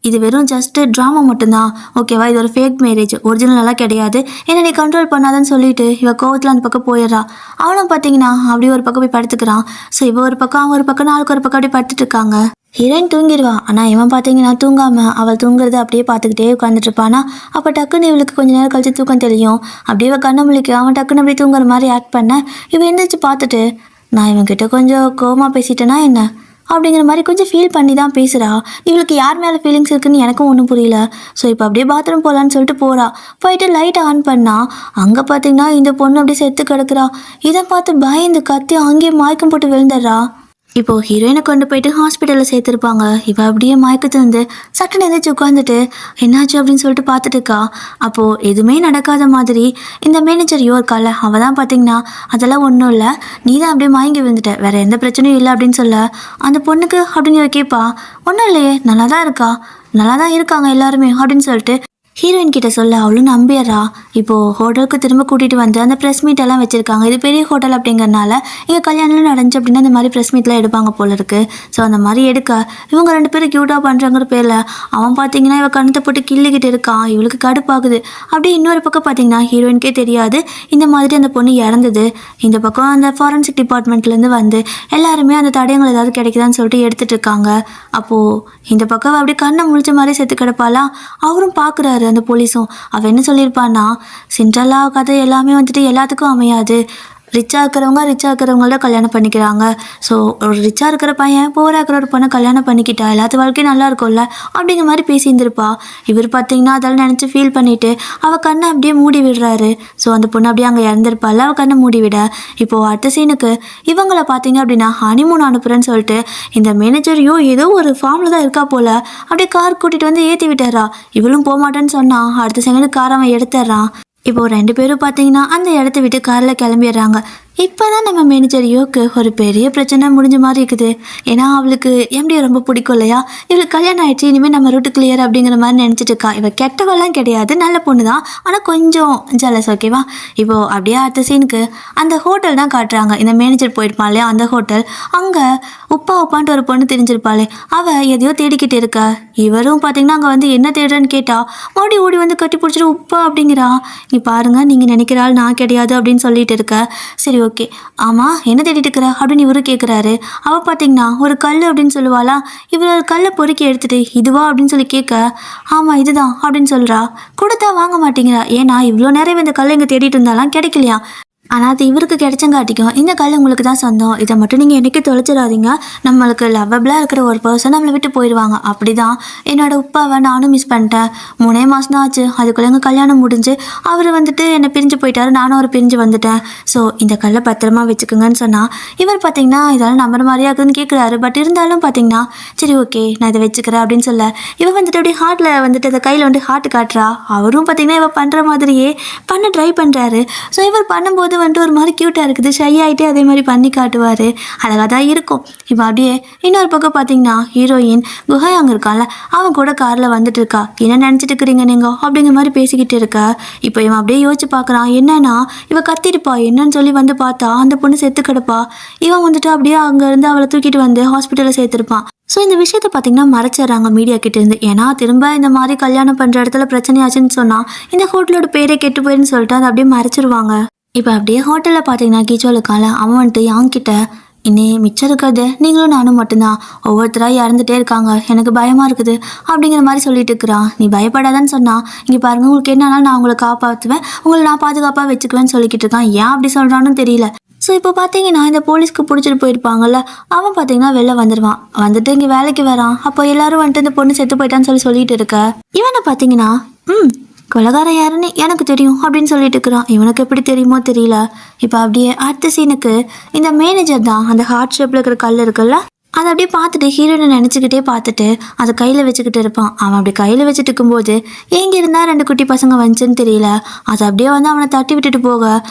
இது வெறும் ஜஸ்ட் ட்ராமா மட்டும்தான் ஓகேவா, இது ஒரு ஃபேக் மேரேஜ், ஒரிஜினலாக கிடையாது, என்ன நீ கண்ட்ரோல் பண்ணாதன்னு சொல்லிட்டு இவ கோவத்தில் அந்த பக்கம் போயிடுறா. அவனும் பார்த்தீங்கன்னா அப்படியே ஒரு பக்கம் போய் படுத்துக்கிறான். ஸோ இவ ஒரு பக்கம் அவன் ஒரு பக்கம் நாளுக்கு ஒரு பக்கம் அப்படியே படுத்துட்டு இருக்காங்க. ஹீரோயின் தூங்கிடுவா. ஆனால் இவன் பார்த்தீங்கன்னா தூங்காமல் அவள் தூங்குறத அப்படியே பார்த்துக்கிட்டே உட்காந்துட்டு இருப்பானா. அப்போ டக்குன்னு இவளுக்கு கொஞ்சம் நேரம் கழிச்சு தூக்கம் தெரியும். அப்படியே இவ கண்ண முழிக்க அவன் டக்குன்னு அப்படியே தூங்குற மாதிரி ஆக்ட் பண்ண இவன் எந்திரிச்சு பார்த்துட்டு, நான் இவன்கிட்ட கொஞ்சம் கோவமாக பேசிட்டேன்னா என்ன அப்படிங்கிற மாதிரி கொஞ்சம் ஃபீல் பண்ணி தான் பேசுகிறா. இவளுக்கு யார் மேலே ஃபீலிங்ஸ் இருக்குன்னு எனக்கும் ஒன்றும் புரியல. ஸோ இப்போ அப்படியே பாத்ரூம் போகலான்னு சொல்லிட்டு போகிறா. போயிட்டு லைட்டை ஆன் பண்ணா அங்கே பார்த்தீங்கன்னா இந்த பொண்ணு அப்படியே செத்து கிடக்குறா. இதை பார்த்து பயந்து கத்தி அங்கேயே மயக்கம் போட்டு விழுந்துடுறா. இப்போது ஹீரோயினை கொண்டு போயிட்டு ஹாஸ்பிட்டலில் சேர்த்துருப்பாங்க. இவ அப்படியே மயக்கத்து வந்து சட்டுன்னு எந்திரிச்சு உட்காந்துட்டு என்னாச்சு அப்படின்னு சொல்லிட்டு பார்த்துட்டு இருக்கா. அப்போது எதுவுமே நடக்காத மாதிரி இந்த மேனேஜர் இருக்கால அவள் தான் பார்த்தீங்கன்னா அதெல்லாம் ஒன்றும் இல்லை, நீ தான் அப்படியே மயங்கி விழுந்துட்ட, வேறு எந்த பிரச்சனையும் இல்லை அப்படின்னு சொல்ல அந்த பொண்ணுக்கு அப்படின்னு இவ கேட்பா. ஒன்றும் இல்லையே, நல்லா தான் இருக்கா, நல்லா தான் இருக்காங்க எல்லாருமே அப்படின்னு சொல்லிட்டு ஹீரோயின் கிட்ட சொல்ல அவளும் நம்பிடுறா. இப்போது ஹோட்டலுக்கு திரும்ப கூட்டிகிட்டு வந்து அந்த ப்ரெஸ் மீட் எல்லாம் வச்சுருக்காங்க. இது பெரிய ஹோட்டல் அப்படிங்கிறனால இங்கே கல்யாணம் நடந்துச்சு அப்படின்னா இந்த மாதிரி ப்ரெஸ் மீட்லாம் எடுப்பாங்க போல இருக்குது. ஸோ அந்த மாதிரி எடுக்க இவங்க 2 பேரும் க்யூட்டாக பண்ணுறாங்கிற பேரில் அவன் பார்த்தீங்கன்னா இவன் கணத்தை போட்டு கிள்ளிக்கிட்டு இருக்கான். இவளுக்கு கடுப்பாகுது. அப்படியே இன்னொரு பக்கம் பார்த்தீங்கன்னா ஹீரோயினுக்கே தெரியாது இந்த மாதிரி அந்த பொண்ணு இறந்தது. இந்த பக்கம் அந்த ஃபாரன்சிக் டிபார்ட்மெண்ட்லேருந்து வந்து எல்லாருமே அந்த தடயங்கள் ஏதாவது கிடைக்குதான்னு சொல்லிட்டு எடுத்துகிட்டு இருக்காங்க. அப்போது இந்த பக்கம் அப்படியே கண்ணை முழிச்ச மாதிரி செத்து கிடப்பாளா. அவரும் பார்க்குறாரு அந்த போலீஸும். அவள் என்ன சொல்லியிருப்பான்னா, சிண்ட்ரெல்லா கதை எல்லாமே வந்துட்டு எல்லாத்துக்கும் அமையாது, ரிச்சாக இருக்கிறவங்கள கல்யாணம் பண்ணிக்கிறாங்க. ஸோ ஒரு ரிச்சாக இருக்கிற பையன் போராக இருக்கிற ஒரு பொண்ணை கல்யாணம் பண்ணிக்கிட்டா எல்லாத்து வாழ்க்கையும் நல்லா இருக்கும்ல அப்படிங்கிற மாதிரி பேசியிருந்திருப்பா. இவர் பார்த்தீங்கன்னா அதெல்லாம் நினச்சி ஃபீல் பண்ணிவிட்டு அவள் கண்ணை அப்படியே மூடி விடுறாரு. ஸோ அந்த பொண்ணு அப்படியே அங்கே இறந்துருப்பாள். அவள் கண்ணை மூடி விட இப்போது அடுத்த சீனுக்கு இவங்களை பார்த்தீங்க அப்படின்னா ஹனிமூன் அனுப்புகிறேன்னு சொல்லிட்டு இந்த மேனேஜரையும் ஏதோ ஒரு ஃபார்மில் தான் இருக்கா போல் அப்படியே கார் கூட்டிகிட்டு வந்து ஏற்றி விட்டுறா. இவளும் போக மாட்டேன்னு சொன்னால் அடுத்த செகண்ட் கார் அவன் எடுத்துட்றான். இப்போது 2 பேரும் பார்த்தீங்கன்னா அந்த இடத்த விட்டு காரில் கிளம்பிடுறாங்க. இப்போ தான் நம்ம மேனேஜர் யோக்கு ஒரு பெரிய பிரச்சனை முடிஞ்ச மாதிரி இருக்குது. ஏன்னா அவளுக்கு எம்டியை ரொம்ப பிடிக்கும் இல்லையா. இவளுக்கு கல்யாணம் ஆயிடுச்சு, இனிமேல் நம்ம ரூட்டு கிளியர் அப்படிங்கிற மாதிரி நினச்சிட்டு இருக்கா. இவள் கெட்டவெல்லாம் கிடையாது, நல்ல பொண்ணு தான், ஆனால் கொஞ்சம் ஜலஸ் ஓகேவா. இப்போது அப்படியே அடுத்த சீனுக்கு அந்த ஹோட்டல் தான் காட்டுறாங்க. இந்த மேனேஜர் போயிருப்பான் இல்லையா அந்த ஹோட்டல். அங்கே உப்பான்ட்டு ஒரு பொண்ணு தெரிஞ்சிருப்பாளே அவள் எதையோ தேடிக்கிட்டு இருக்கா. இவரும் பார்த்தீங்கன்னா அங்கே வந்து என்ன தேடுறேன்னு கேட்டா மறுபடியும் ஓடி வந்து கட்டி பிடிச்சிட்டு உப்பா அப்படிங்கிறா. நீ பாருங்கள், நீங்கள் நினைக்கிறாள் நான் கிடையாது அப்படின்னு சொல்லிட்டு இருக்க. சரி ஓகே, ஆமாம் என்ன தேடிட்டு இருக்கிற அப்படின்னு இவரு கேட்குறாரு. அவள் பார்த்தீங்கன்னா ஒரு கல் அப்படின்னு சொல்லுவாளா. இவர் ஒரு கல்லை பொறுக்கி எடுத்துட்டு இதுவா அப்படின்னு சொல்லி கேட்க ஆமாம் இதுதான் அப்படின்னு சொல்கிறா. கொடுத்தா வாங்க மாட்டேங்கிறா. ஏன்னா இவ்வளோ நேரம் இந்த கல்லை இங்கே தேடிட்டு இருந்தாலாம் கிடைக்கலையா. ஆனால் அது இவருக்கு கிடைச்சங்காட்டிக்கும் இந்த கல் உங்களுக்கு தான் சொந்தம், இதை மட்டும் நீங்கள் என்றைக்கு தொலைச்சிடாதீங்க, நம்மளுக்கு லவ்வபிளாக இருக்கிற ஒரு பர்சன் நம்மளை விட்டு போயிடுவாங்க. அப்படி தான் என்னோடய உப்பாவை நானும் மிஸ் பண்ணிட்டேன். 3 மாதம் தான் ஆச்சு, அதுக்குள்ளே எங்கள் கல்யாணம் முடிஞ்சு அவர் வந்துட்டு என்னை பிரிஞ்சு போயிட்டாரு, நானும் அவர் பிரிஞ்சு வந்துட்டேன். ஸோ இந்த கல்லை பத்திரமா வச்சுக்கோங்கன்னு சொன்னால் இவர் பார்த்தீங்கன்னா இதெல்லாம் நம்புற மாதிரியா இருக்குதுன்னு கேட்குறாரு. பட் இருந்தாலும் பார்த்தீங்கன்னா சரி ஓகே நான் இதை வச்சுக்கிறேன் அப்படின்னு சொல்ல இவன் வந்துட்டு அப்படியே ஹார்ட்டில் வந்துட்டு அந்த கையில் வந்து ஹார்ட் காட்டுறா. அவரும் பார்த்தீங்கன்னா இவன் பண்ணுற மாதிரியே பண்ண ட்ரை பண்ணுறாரு. ஸோ இவர் பண்ணும்போது வந்துட்டு ஒரு மாதிரி க்யூட்டாக இருக்குது, ஷை ஆகிட்டே அதே மாதிரி பண்ணி காட்டுவார், அழகாக தான் இருக்கும். இப்போ அப்படியே இன்னொரு பக்கம் பார்த்தீங்கன்னா ஹீரோயின் குஹை அங்கே இருக்கான்ல அவன் கூட காரில் வந்துட்டு இருக்கா. என்ன நினச்சிட்டு இருக்கிறீங்க நீங்கள் அப்படிங்கிற மாதிரி பேசிக்கிட்டு இருக்கா. இப்போ இவன் அப்படியே யோசிச்சு பார்க்குறான். என்னன்னா இவன் கத்திருப்பா என்னன்னு சொல்லி வந்து பார்த்தா அந்த பொண்ணு செத்து கிடப்பா. இவன் வந்துட்டு அப்படியே அங்கேருந்து அவளை தூக்கிட்டு வந்து ஹாஸ்பிட்டலில் சேர்த்துருப்பான். ஸோ இந்த விஷயத்தை பார்த்தீங்கன்னா மறைச்சிட்றாங்க மீடியா கிட்டேருந்து. ஏன்னா திரும்ப இந்த மாதிரி கல்யாணம் பண்ணுற இடத்துல பிரச்சனையாச்சுன்னு சொன்னால் இந்த ஹோட்டலோட பேரே கெட்டு போயிருன்னு சொல்லிட்டு அதை அப்படியே மறைச்சிருவாங்க. இப்போ அப்படியே ஹோட்டலில் பார்த்தீங்கன்னா கிச்சோலுக்கால அவன் வந்துட்டு யாங்கிட்ட இன்னே மிச்சம் இருக்கிறது நீங்களும் நானும் மட்டும்தான், ஒவ்வொருத்தராக இறந்துட்டே இருக்காங்க, எனக்கு பயமாக இருக்குது அப்படிங்கிற மாதிரி சொல்லிட்டு இருக்கிறான். நீ பயப்படாதான்னு சொன்னால் இங்கே பாருங்கள் உங்களுக்கு என்னன்னாலும் நான் உங்களை காப்பாற்றுவேன், உங்களை நான் பாதுகாப்பாக வச்சுக்குவேன்னு சொல்லிக்கிட்டு இருக்கான். ஏன் அப்படி சொல்கிறான்னு தெரியல. ஸோ இப்போ பார்த்தீங்கன்னா இந்த போலீஸ்க்கு பிடிச்சிட்டு போயிருப்பாங்கல்ல அவன் பார்த்தீங்கன்னா வெளில வந்துடுவான். வந்துட்டு இங்கே வேலைக்கு வரான். அப்போ எல்லாரும் வந்துட்டு இந்த பொண்ணு செத்து போயிட்டான்னு சொல்லிட்டு இருக்க. இவனை பார்த்தீங்கன்னா கொலகாரம் யாருன்னு எனக்கு தெரியும் அப்படின்னு சொல்லிட்டு இருக்கிறான். இவனுக்கு எப்படி தெரியுமோ தெரியல. இப்போ அப்படியே அடுத்த சீனுக்கு இந்த மேனேஜர் தான் அந்த ஹார்ட் ஷேப்பில் இருக்கிற கல் இருக்குல்ல, அதை அப்படியே பார்த்துட்டு ஹீரோயினை நினச்சிக்கிட்டே பார்த்துட்டு அதை கையில் வச்சுக்கிட்டு இருப்பான். அவன் அப்படி கையில் வச்சுட்டு இருக்கும்போது எங்கே இருந்தால் 2 குட்டி பசங்க வந்துச்சுன்னு தெரியல. அதை அப்படியே வந்து அவனை தட்டி விட்டுட்டு போக,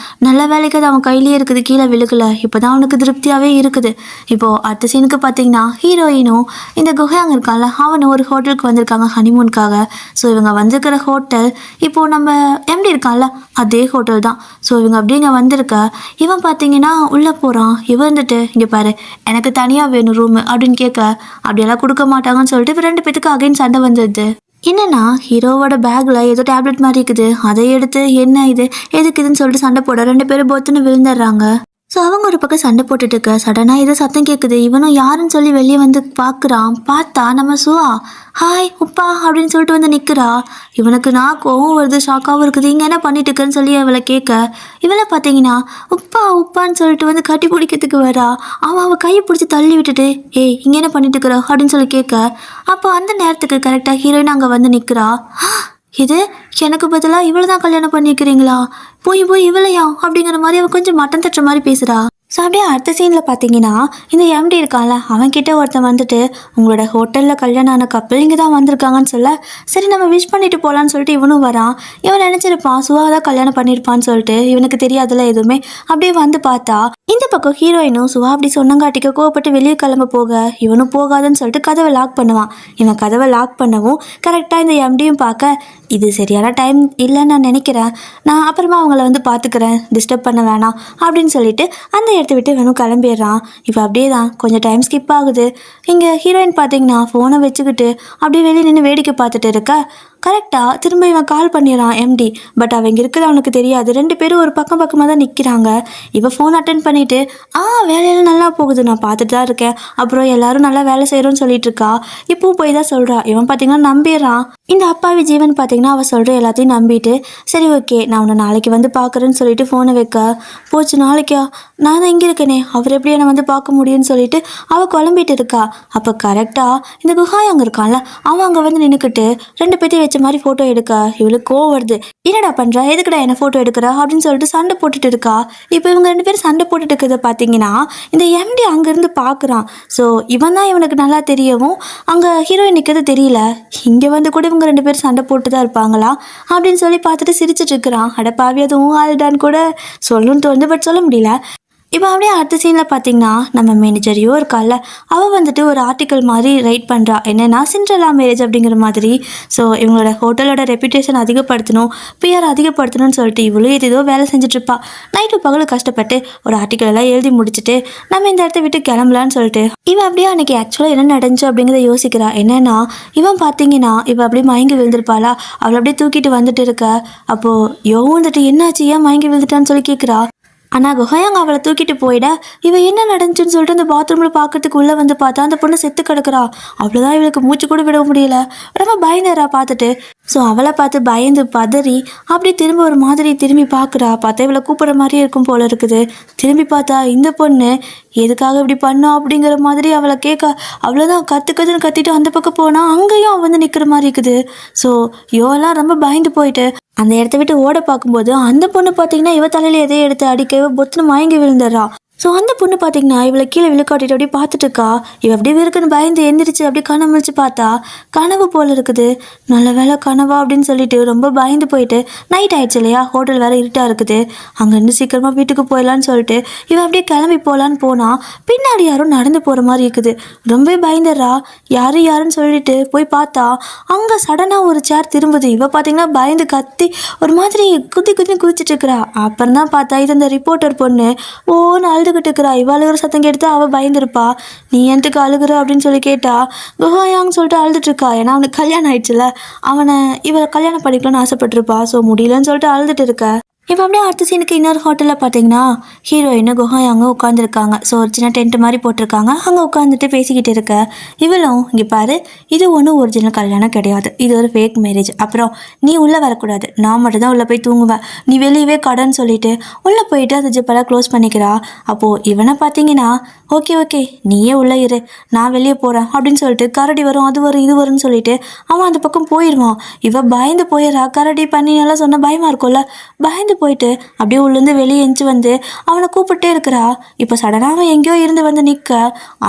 நல்ல வேலைக்கு அது அவன் கையிலேயே இருக்குது, கீழே விழுக்கல. இப்போ தான் அவனுக்கு திருப்தியாகவே இருக்குது. இப்போது அடுத்த சீனுக்கு பார்த்தீங்கன்னா ஹீரோயினும் இந்த குஹாங் இருக்கான்ல அவனும் ஒரு ஹோட்டலுக்கு வந்திருக்காங்க ஹனிமூனுக்காக. ஸோ இவங்க வந்திருக்கிற ஹோட்டல் இப்போது நம்ம எப்படி இருக்கான்ல அதே ஹோட்டல் தான். ஸோ இவங்க அப்படி இங்கே வந்திருக்க, இவன் பார்த்தீங்கன்னா உள்ளே போகிறான். இவன் வந்துட்டு இங்கே பாரு எனக்கு தனியாக வேணும் ரூம் அப்படின்னு கேட்க, அப்படியெல்லாம் கொடுக்க மாட்டாங்கன்னு சொல்லிட்டு இப்போ 2 பேத்துக்கு அகைன் சண்டை வந்துடுது. என்னன்னா ஹீரோவோட பேக்ல ஏதோ டேப்லெட் மாதிரி இருக்குது, அதை எடுத்து என்ன இது எதுக்கு இதுன்னு சொல்லிட்டு சண்டை போட 2 பேரும் பொத்துன்னு விழுந்துடுறாங்க. ஸோ அவங்க ஒரு பக்கம் சண்டை போட்டுட்டு இருக்க, சடனாக ஏதோ சத்தம் கேட்குது. இவனும் யாருன்னு சொல்லி வெளியே வந்து பார்க்குறான். பார்த்தா நம்ம சுவா ஹாய் உப்பா அப்படின்னு சொல்லிட்டு வந்து நிற்கிறா. இவனுக்கு நான் கோவம் வருது, ஷாக்காகவும் இருக்குது. இங்கே என்ன பண்ணிட்டு இருக்குன்னு சொல்லி அவளை கேட்க, இவளை பார்த்தீங்கன்னா உப்பா உப்பான்னு சொல்லிட்டு வந்து கட்டி பிடிக்கிறதுக்கு வரா. அவள் கையை பிடிச்சி தள்ளி விட்டுட்டு ஏய் இங்கே என்ன பண்ணிட்டு இருக்கிற அப்படின்னு சொல்லி கேட்க, அப்போ அந்த நேரத்துக்கு கரெக்டாக ஹீரோயின் அங்கே வந்து நிற்கிறா. இது எனக்கு பதிலாக இவ்வளோ தான் கல்யாணம் பண்ணிக்கிறீங்களா, போய் இவளையா அப்படிங்கிற மாதிரி அவன் கொஞ்சம் மட்டன் தட்டுற மாதிரி பேசுகிறா. ஸோ அப்படியே அடுத்த சீனில் பார்த்தீங்கன்னா இந்த எம்டி இருக்கான்ல அவன்கிட்ட ஒருத்தன் வந்துட்டு உங்களோட ஹோட்டலில் கல்யாணம் ஆன கப்பல் இங்கே தான் வந்திருக்காங்கன்னு சொல்ல, சரி நம்ம விஷ் பண்ணிட்டு போகலான்னு சொல்லிட்டு இவனும் வரான். இவன் நினச்சிருப்பான் சுவா தான் கல்யாணம் பண்ணியிருப்பான்னு சொல்லிட்டு, இவனுக்கு தெரியாதுல எதுவுமே. அப்படியே வந்து பார்த்தா இந்த பக்கம் ஹீரோயினும் சுவா அப்படி சொன்னங்காட்டிக்க கோவப்பட்டு வெளியே கிளம்ப போக, இவனும் போகாதுன்னு சொல்லிட்டு கதவை லாக் பண்ணுவான். இவன் கதவை லாக் பண்ணவும் கரெக்டாக இந்த எம்டியும் பார்க்க, இது சரியான டைம் இல்லைன்னு நான் நினைக்கிறேன், நான் அப்புறமா அவங்கள வந்து பார்த்துக்கிறேன், டிஸ்டர்ப் பண்ண வேணாம் அப்படின்னு சொல்லிட்டு அந்த இடத்த விட்டு வேணும் கிளம்பிடுறான். இப்போ அப்படியே தான் கொஞ்சம் டைம் ஸ்கிப் ஆகுது. இங்கே ஹீரோயின் பார்த்தீங்கன்னா ஃபோனை வச்சுக்கிட்டு அப்படியே வெளியே நின்று வேடிக்கை பார்த்துட்டு இருக்க, கரெக்டாக திரும்ப இவன் கால் பண்ணிடுறான் எம்டி. பட் அவங்க இருக்கிறது அவனுக்கு தெரியாது. 2 பேரும் ஒரு பக்கமாக தான் நிற்கிறாங்க. இவன் ஃபோன் அட்டன் பண்ணிவிட்டு வேலையெல்லாம் நல்லா போகுது, நான் பார்த்துட்டு தான் இருக்கேன், அப்புறம் எல்லாரும் நல்லா வேலை செய்கிறோன்னு சொல்லிட்டு இருக்கா. இப்போவும் போய் தான் சொல்கிறா. இவன் பார்த்தீங்கன்னா நம்பிடுறான். இந்த அப்பாவி ஜீவன் பார்த்தீங்கன்னா அவள் சொல்கிற எல்லாத்தையும் நம்பிட்டு, சரி ஓகே நான் உன்னை நாளைக்கு வந்து பார்க்குறேன்னு சொல்லிட்டு ஃபோனை வைக்க, போச்சு நாளைக்கா நான் தான் இங்கே இருக்கேனே அவர் எப்படி என்னை வந்து பார்க்க முடியும்னு சொல்லிட்டு அவள் குழம்பிட்டு இருக்கா. அப்போ கரெக்டாக இந்த குஹாய் அங்கே இருக்கான்ல அவன் அங்கே வந்து நின்றுக்கிட்டு 2 பேர்த்தையும் வச்ச மாதிரி ஃபோட்டோ எடுக்க, இவளுக்கு கோவம் வருது. என்னடா பண்ணுற, எதுக்குடா என்ன ஃபோட்டோ எடுக்கிற அப்படின்னு சொல்லிட்டு சண்டை போட்டுட்டு இருக்கா. இப்போ இவங்க 2 பேரும் சண்டை போட்டுட்டு இருக்கிறத பார்த்தீங்கன்னா இந்த எம்டி அங்கேருந்து பார்க்குறான். ஸோ இவன் தான் இவனுக்கு நல்லா தெரியவும் அங்கே ஹீரோயின் நிற்கிறது தெரியல. இங்கே வந்து கூட இவங்க 2 பேரும் சண்டை போட்டு தான் இருப்பாங்களா அப்படின்னு சொல்லி பார்த்துட்டு சிரிச்சிட்டு இருக்கிறான். அடப்பாவி அதுவும் ஆல்டான்னு கூட சொல்லணும்னு தோணுது, பட் சொல்ல முடியல. இப்போ அப்படியே அடுத்த சீனில் பார்த்தீங்கன்னா நம்ம மேனேஜரையோ இருக்கால அவள் வந்துட்டு ஒரு ஆர்டிக்கல் மாதிரி ரைட் பண்ணுறா. என்னென்னா சிண்ட்ரெல்லா மேரேஜ் அப்படிங்கிற மாதிரி. ஸோ இவங்களோட ஹோட்டலோட ரெப்யூட்டேஷன் அதிகப்படுத்தணும், பிஆர் அதிகப்படுத்தணும்னு சொல்லிட்டு இவ்வளோ ஏதோ வேலை செஞ்சுட்ருப்பா. நைட்டு பகலும் கஷ்டப்பட்டு ஒரு ஆர்டிக்கல் எல்லாம் எழுதி முடிச்சுட்டு நம்ம இந்த இடத்த விட்டு கிளம்பலான்னு சொல்லிட்டு இவன் அப்படியே அன்றைக்கி ஆக்சுவலாக என்ன நடந்துச்சு அப்படிங்கிறத யோசிக்கிறா. என்னென்னா இவன் பார்த்தீங்கன்னா இவன் அப்படியே மயங்கி விழுந்திருப்பாளா, அவளை அப்படியே தூக்கிட்டு வந்துட்டு இருக்க. அப்போது வந்துட்டு என்னாச்சு ஏன் மயங்கி விழுந்துட்டான்னு சொல்லி கேட்குறா. ஆனால் குஹாங் அவளை தூக்கிட்டு போயிட இவன் என்ன நடந்துச்சுன்னு சொல்லிட்டு அந்த பாத்ரூமில் பார்க்கறதுக்கு உள்ளே வந்து பார்த்தா அந்த பொண்ணு செத்து கிடக்குறா. அவ்வளோதான், இவளுக்கு மூச்சு கூட விட முடியல. ரொம்ப பயந்துறா பார்த்துட்டு. ஸோ அவளை பார்த்து பயந்து பதறி அப்படி திரும்ப ஒரு மாதிரி திரும்பி பார்க்குறா. பார்த்தா இவளை கூப்பிட்ற மாதிரியே இருக்கும் போல இருக்குது. திரும்பி பார்த்தா இந்த பொண்ணு எதுக்காக இப்படி பண்ணோம் அப்படிங்கிற மாதிரி அவளை கேட்க, அவ்வளோதான் கற்றுக்கதுன்னு கத்திட்டு அந்த பக்கம் போனால் அங்கேயும் அவன் வந்து நிற்கிற மாதிரி இருக்குது. ஸோ யோலாம் ரொம்ப பயந்து போயிட்டு அந்த இடத்த விட்டு ஓட பார்க்கும்போது அந்த பொண்ணு பார்த்தீங்கன்னா இவ தலையில எதையும் எடுத்து அடிக்க இவ பொத்துன்னு மயங்கி விழுந்துடுறா. ஸோ அந்த பொண்ணு பார்த்தீங்கன்னா இவளை கீழே விழுக்காட்டிட்டு அப்படியே பார்த்துட்டு இருக்கா. இவ அப்படியே இருக்குன்னு பயந்து எந்திரிச்சு அப்படியே கண்ணை முழிச்சு பார்த்தா கனவு போல் இருக்குது. நல்ல வேலை கனவா அப்படின்னு சொல்லிட்டு ரொம்ப பயந்து போயிட்டு நைட் ஆயிடுச்சு இல்லையா, ஹோட்டல் வேறு இருட்டாக இருக்குது, அங்கேருந்து சீக்கிரமாக வீட்டுக்கு போயிடலான்னு சொல்லிட்டு இவன் அப்படியே கிளம்பி போகலான்னு போனால் பின்னாடி யாரும் நடந்து போகிற மாதிரி இருக்குது. ரொம்ப பயந்துடுறா. யாருன்னு சொல்லிட்டு போய் பார்த்தா அங்கே சடனாக ஒரு சேர் திரும்புது. இவ பார்த்தீங்கன்னா பயந்து கத்தி ஒரு மாதிரி குதிச்சிட்டு இருக்கிறா. அப்புறம் தான் பார்த்தா இது அந்த ரிப்போர்ட்டர் பொண்ணு ஓன்னு அழுதுகிட்டு இருக்கிறா. இவ அழுகிற சத்தம் கேட்டு அவள் பயந்துருப்பா. நீ என்த்துக்கு அழுகுற அப்படின்னு சொல்லி கேட்டா குஹாயான்னு சொல்லிட்டு அழுதுட்டு இருக்கா. ஏன்னா அவனுக்கு கல்யாணம் ஆயிடுச்சுல, அவனை இவளை கல்யாணம் பண்ணிக்கலாம்னு ஆசைப்பட்டிருப்பா. ஸோ முடியலன்னு சொல்லிட்டு அழுதுட்டு இருக்க. இப்போ அப்படியே அடுத்த சீனுக்கு இன்னொரு ஹோட்டலில் பார்த்தீங்கன்னா ஹீரோயின் குஹாய் அங்கே உட்காந்துருக்காங்க. ஸோ ஒரு சின்ன டென்ட் மாதிரி போட்டிருக்காங்க. அங்கே உட்காந்துட்டு பேசிக்கிட்டு இருக்க இவளும் இங்கே பாரு, இது ஒன்றும் ஒரிஜினல் கல்யாணம் கிடையாது, இது ஒரு ஃபேக் மேரேஜ். அப்புறம் நீ உள்ளே வரக்கூடாது, நான் மட்டும் தான் உள்ளே போய் தூங்குவேன், நீ வெளியவே கடன்னு சொல்லிட்டு உள்ளே போயிட்டு அந்த ஜிப்பெல்லாம் க்ளோஸ் பண்ணிக்கிறா. அப்போது இவனை பார்த்தீங்கன்னா ஓகே ஓகே நீயே உள்ளே இரு, நான் வெளியே போகிறேன் அப்படின்னு சொல்லிட்டு கரடி வரும் அது வரும் இது வரும்னு சொல்லிட்டு அவன் அந்த பக்கம் போயிடுவான். இவ பயந்து போயிடுறா. கரடி பண்ணி எல்லாம் சொன்ன பயமாக இருக்கும்ல, பயந்து போயிட்டு அப்படியே உள்ளேருந்து வெளியே எஞ்சி வந்து அவனை கூப்பிட்டே இருக்கிறா. இப்போ சடனாக அவன் எங்கேயோ இருந்து வந்து நிற்க,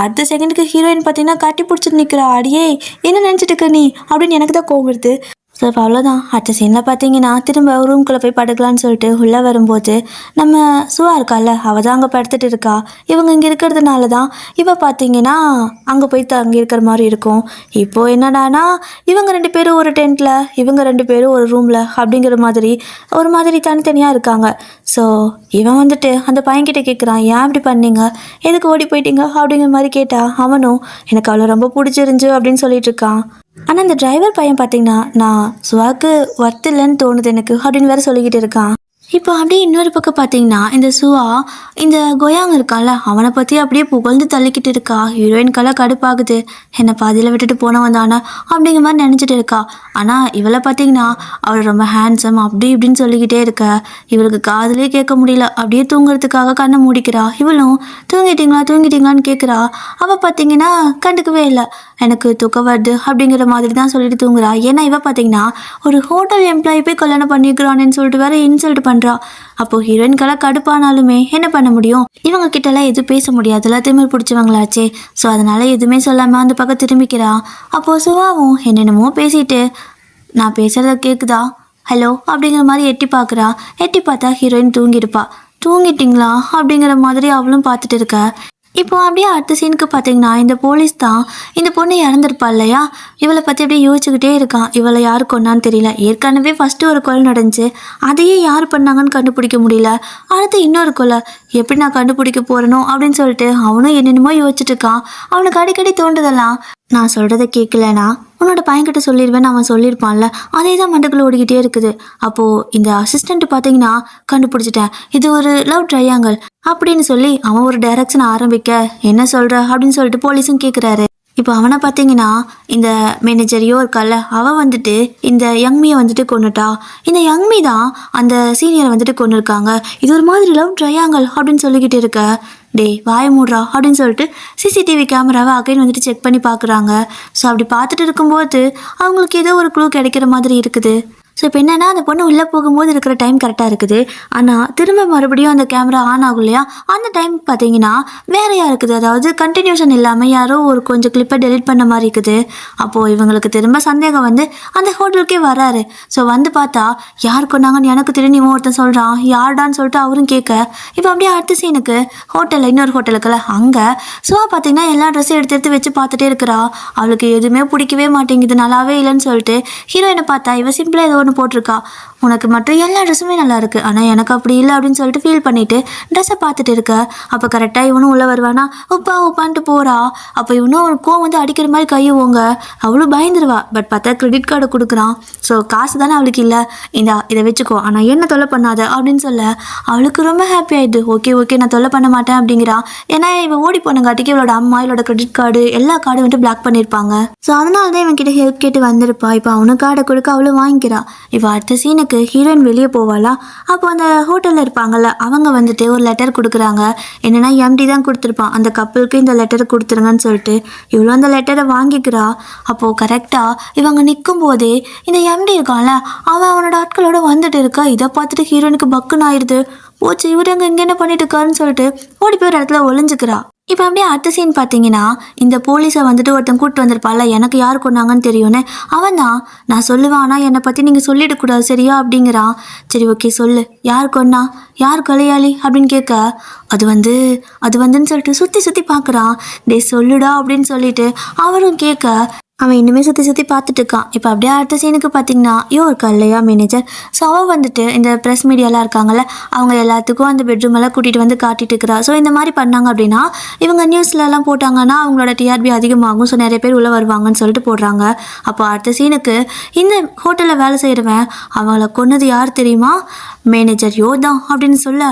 அடுத்த செகண்டுக்கு ஹீரோயின் பார்த்தீங்கன்னா கட்டி பிடிச்சிட்டு நிற்கிறா. அடியே என்ன நினச்சிட்டு இருக்க நீ அப்படின்னு எனக்கு தான் கோவம் வருது. ஸோ இப்போ அவ்வளோதான். அடுத்த சீனில் பார்த்தீங்கன்னா திரும்ப ரூம்குள்ளே போய் படுக்கலான்னு சொல்லிட்டு உள்ளே வரும்போது நம்ம சுவா இருக்கால, அவள் தான் அங்கே படுத்துட்டு இருக்கா. இவங்க இங்கே இருக்கிறதுனால தான் இவள் பார்த்தீங்கன்னா அங்கே போய் தங்கி இருக்கிற மாதிரி இருக்கும். இப்போது என்னடானா இவங்க 2 பேரும் ஒரு டென்ட்டில், இவங்க 2 பேரும் ஒரு ரூமில் அப்படிங்கிற மாதிரி ஒரு மாதிரி தனித்தனியாக இருக்காங்க. ஸோ இவன் வந்துட்டு அந்த பையன்கிட்ட கேட்குறான், ஏன் அப்படி பண்ணீங்க, எதுக்கு ஓடி போயிட்டீங்க அப்படிங்கிற மாதிரி கேட்டா அவனும் எனக்கு அவ்வளோ ரொம்ப பிடிச்சிருந்துச்சு அப்படின்னு சொல்லிட்டு இருக்கான். ஆனால் இந்த டிரைவர் பையன் பார்த்தீங்கன்னா நான் சுவாக்கு ஒர்த் இல்லைன்னு தோணுது எனக்கு அப்படின்னு வேற சொல்லிக்கிட்டு இருக்கான். இப்போ அப்படியே இன்னொரு பக்கம் பார்த்தீங்கன்னா இந்த சுவா இந்த கொயாங் இருக்கான்ல அவனை பற்றி அப்படியே புகழ்ந்து தள்ளிக்கிட்டு இருக்கா. ஹீரோயின்கெல்லாம் கடுப்பாகுது, என்னை பாதியில் விட்டுட்டு போனவன் தானே அப்படிங்கிற மாதிரி நினச்சிட்டு இருக்கா. ஆனால் இவளை பார்த்தீங்கன்னா அவளை ரொம்ப ஹேண்ட்ஸம் அப்படி இப்படின்னு சொல்லிக்கிட்டே இருக்க இவளுக்கு காதுலேயே கேட்க முடியல. அப்படியே தூங்குறதுக்காக கண்ணை மூடிக்கிறா. இவளும் தூங்கிட்டீங்களான்னு கேட்குறா. அவள் பார்த்தீங்கன்னா கண்டுக்கவே இல்லை, எனக்கு தூக்கம் வருது அப்படிங்கிற மாதிரி தான் சொல்லிட்டு தூங்குறா. ஏன்னா இவ பார்த்தீங்கன்னா ஒரு ஹோட்டல் எம்ப்ளாயி போய் கல்யாணம் பண்ணிக்கிறான்னு சொல்லிட்டு வேற இன்சல்ட் பண்ணுறா. அப்போ ஹீரோயின்கெல்லாம் கடுப்பானாலுமே என்ன பண்ண முடியும், இவங்க கிட்டலாம் எதுவும் பேச முடியாதுல, திமிர் பிடிச்சவங்களாச்சே. ஸோ அதனால எதுவுமே சொல்லாமல் அந்த பக்கம் திரும்பிக்கிறா. அப்போது சுவாவும் என்னென்னமோ பேசிட்டு நான் பேசுகிறத கேட்குதா ஹலோ அப்படிங்கிற மாதிரி எட்டி பார்க்குறா. எட்டி பார்த்தா ஹீரோயின் தூங்கிடுப்பா. தூங்கிட்டிங்களா அப்படிங்கிற மாதிரி அவளும் பார்த்துட்டு இருக்க. இப்போ அப்படியே அடுத்த சீனுக்கு பார்த்தீங்கன்னா இந்த போலீஸ் தான் இந்த பொண்ணு இறந்துருப்பா இல்லையா, இவளை பற்றி அப்படியே யோசிச்சுக்கிட்டே இருக்கான். இவளை யார் கொன்னான்னு தெரியல. ஏற்கனவே ஃபஸ்ட்டு ஒரு கொலை நடந்துச்சு, அதையே யார் பண்ணாங்கன்னு கண்டுபிடிக்க முடியல. அடுத்து இன்னொரு கொலை எப்படி நான் கண்டுபிடிக்க போகிறனோ அப்படின்னு சொல்லிட்டு அவனும் என்னென்னமோ யோசிச்சுட்டு இருக்கான். அவனுக்கு அடிக்கடி தோன்றதெல்லாம் நான் சொல்கிறத கேட்கலனா உன்னோட பையன்கிட்ட சொல்லிடுவேன்னு அவன் சொல்லியிருப்பான்ல, அதே தான் மண்டக்குள்ள ஓடிக்கிட்டே இருக்குது. அப்போது இந்த அசிஸ்டண்ட் பார்த்தீங்கன்னா கண்டுபிடிச்சிட்டேன், இது ஒரு லவ் ட்ரையாங்கல் அப்படின்னு சொல்லி அவன் ஒரு டைரக்ஷன் ஆரம்பிக்க என்ன சொல்கிற அப்படின்னு சொல்லிட்டு போலீஸும் கேட்குறாரு. இப்போ அவனை பார்த்தீங்கன்னா இந்த மேனேஜரையோ இருக்கால அவன் வந்துட்டு இந்த யங்மியை வந்துட்டு கொண்டுட்டா. இந்த யங்மி தான் அந்த சீனியரை வந்துட்டு கொண்டு இருக்காங்க. இது ஒரு மாதிரி லவ் ட்ரையாங்கல் அப்படின்னு சொல்லிக்கிட்டு இருக்க, டே வாய மூடுறா அப்படின்னு சொல்லிட்டு சிசிடிவி கேமராவை அகைன் வந்துட்டு செக் பண்ணி பார்க்குறாங்க. ஸோ அப்படி பார்த்துட்டு இருக்கும்போது அவங்களுக்கு ஏதோ ஒரு க்ளூ கிடைக்கிற மாதிரி இருக்குது. ஸோ இப்போ என்னென்னா அந்த பொண்ணு உள்ளே போகும்போது இருக்கிற டைம் கரெக்டாக இருக்குது. ஆனால் திரும்ப மறுபடியும் அந்த கேமரா ஆன் ஆகும் இல்லையா, அந்த டைம் பார்த்தீங்கன்னா வேறையாக இருக்குது. அதாவது கண்டினியூஷன் இல்லாமல் யாரோ ஒரு கொஞ்சம் கிளிப்பை டெலிட் பண்ண மாதிரி இருக்குது. அப்போது இவங்களுக்கு திரும்ப சந்தேகம் வந்து அந்த ஹோட்டலுக்கே வராரு. ஸோ வந்து பார்த்தா யார் கொண்டாங்கன்னு எனக்கு திரும்பி ஒருத்தன் சொல்கிறான், யார்டான்னு சொல்லிட்டு அவரும் கேட்க இப்போ அப்படியே அடுத்த சீனுக்கு ஹோட்டலில் இன்னொரு ஹோட்டலுக்குள்ள அங்கே சுவா பார்த்தீங்கன்னா எல்லா ட்ரெஸ்ஸும் எடுத்து எடுத்து வச்சு பார்த்துட்டே இருக்கிறா. அவளுக்கு எதுவுமே பிடிக்கவே மாட்டேங்குது, நல்லாவே இல்லைன்னு சொல்லிட்டு ஹீரோயினை பார்த்தா இவ சிம்பிளாக ஏதோ போட்டிருக்கா, உனக்கு மட்டும் எல்லா ட்ரெஸ்ஸுமே நல்லா இருக்கு, ஆனால் எனக்கு அப்படி இல்லை அப்படின்னு சொல்லிட்டு ஃபீல் பண்ணிட்டு ட்ரெஸ்ஸை பார்த்துட்டு இருக்க. அப்போ கரெக்டாக இவனும் உள்ளே வருவானா, உப்பான்ட்டு போறா. அப்போ இவனும் ஒரு கோவம் வந்து அடிக்கிற மாதிரி கையுவோங்க, அவளும் பயந்துருவா. பட் பார்த்தா கிரெடிட் கார்டு கொடுக்குறான். ஸோ காசு தானே அவளுக்கு இல்லை, இதை வச்சுக்கோ ஆனால் என்ன தொல்லை பண்ணாத அப்படின்னு சொல்ல அவளுக்கு ரொம்ப ஹாப்பி ஆயிடுது. ஓகே நான் தொல்லை பண்ண மாட்டேன் அப்படிங்கிறா. ஏன்னா இவன் ஓடி போனங்காட்டிக்கு இவளோட அம்மா இவளோட கிரெடிட் கார்டு எல்லா கார்டும் வந்துட்டு பிளாக் பண்ணியிருப்பாங்க. ஸோ அதனால தான் இவன் கிட்ட ஹெல்ப் கேட்டு வந்திருப்பா. இப்போ அவனுக்கு கார்டை கொடுக்க அவளும் வாங்கிக்கிறா. இப்போ அடுத்த சீனுக்கு ஹீரோயின் வெளியே போவாளா. அப்போ அந்த ஹோட்டலில் இருப்பாங்கல்ல அவங்க வந்துட்டு ஒரு லெட்டர் கொடுக்குறாங்க. என்னென்னா எம்டி தான் கொடுத்துருப்பான், அந்த கப்பலுக்கு இந்த லெட்டரை கொடுத்துருங்கன்னு சொல்லிட்டு இவ்வளோ அந்த லெட்டரை வாங்கிக்கிறா. அப்போது கரெக்டாக இவங்க நிற்கும் போதே இந்த எம்டி இருக்கான்ல அவன் அவனோட ஆட்களோட வந்துட்டு இருக்கா. இதை பார்த்துட்டு ஹீரோயினுக்கு பக்குன்னு ஆயிடுது. போச்சு, இவர் இங்கே என்ன பண்ணிட்டு இருக்காருன்னு சொல்லிட்டு ஓடி போய் ஒரு இடத்துல ஒளிஞ்சுக்கிறா. இப்போ அப்படியே அடுத்த சீன் பார்த்தீங்கன்னா இந்த போலீஸை வந்துட்டு ஒருத்தன் கூப்பிட்டு வந்திருப்பாள்ல, எனக்கு யார் கொண்டாங்கன்னு தெரியும்னு. அவன் தான் நான் சொல்லுவேன், ஆனால் என்னை பற்றி நீங்கள் சொல்லிடக்கூடாது சரியா அப்படிங்கிறான். சரி ஓகே சொல்லு, யார் கொன்னா, யார் கொலையாளி அப்படின்னு கேட்க அது வந்துன்னு சொல்லிட்டு சுற்றி பார்க்குறான். டே சொல்லுடா அப்படின்னு சொல்லிட்டு அவரும் கேட்க அவன் இன்னுமே சுற்றி பார்த்துட்டு இருக்கான். இப்போ அப்படியே அடுத்த சீனுக்கு பார்த்தீங்கன்னா இருக்கா இல்லையா மேனேஜர். ஸோ அவள் வந்துட்டு இந்த ப்ரெஸ் மீடியாலாம் இருக்காங்கல்ல அவங்க எல்லாத்துக்கும் அந்த பெட்ரூம் எல்லாம் கூட்டிகிட்டு வந்து காட்டிட்டு இருக்கிறா. ஸோ இந்த மாதிரி பண்ணாங்க அப்படின்னா இவங்க நியூஸ்லலாம் போட்டாங்கன்னா அவங்களோட டிஆர்பி அதிகமாகும். ஸோ நிறைய பேர் உள்ளே வருவாங்கன்னு சொல்லிட்டு போடுறாங்க. அப்போ அடுத்த சீனுக்கு இந்த ஹோட்டலில் வேலை செய்கிறவன் அவங்கள கொன்னது யார் தெரியுமா, மேனேஜர் யோ தான் அப்படின்னு சொல்ல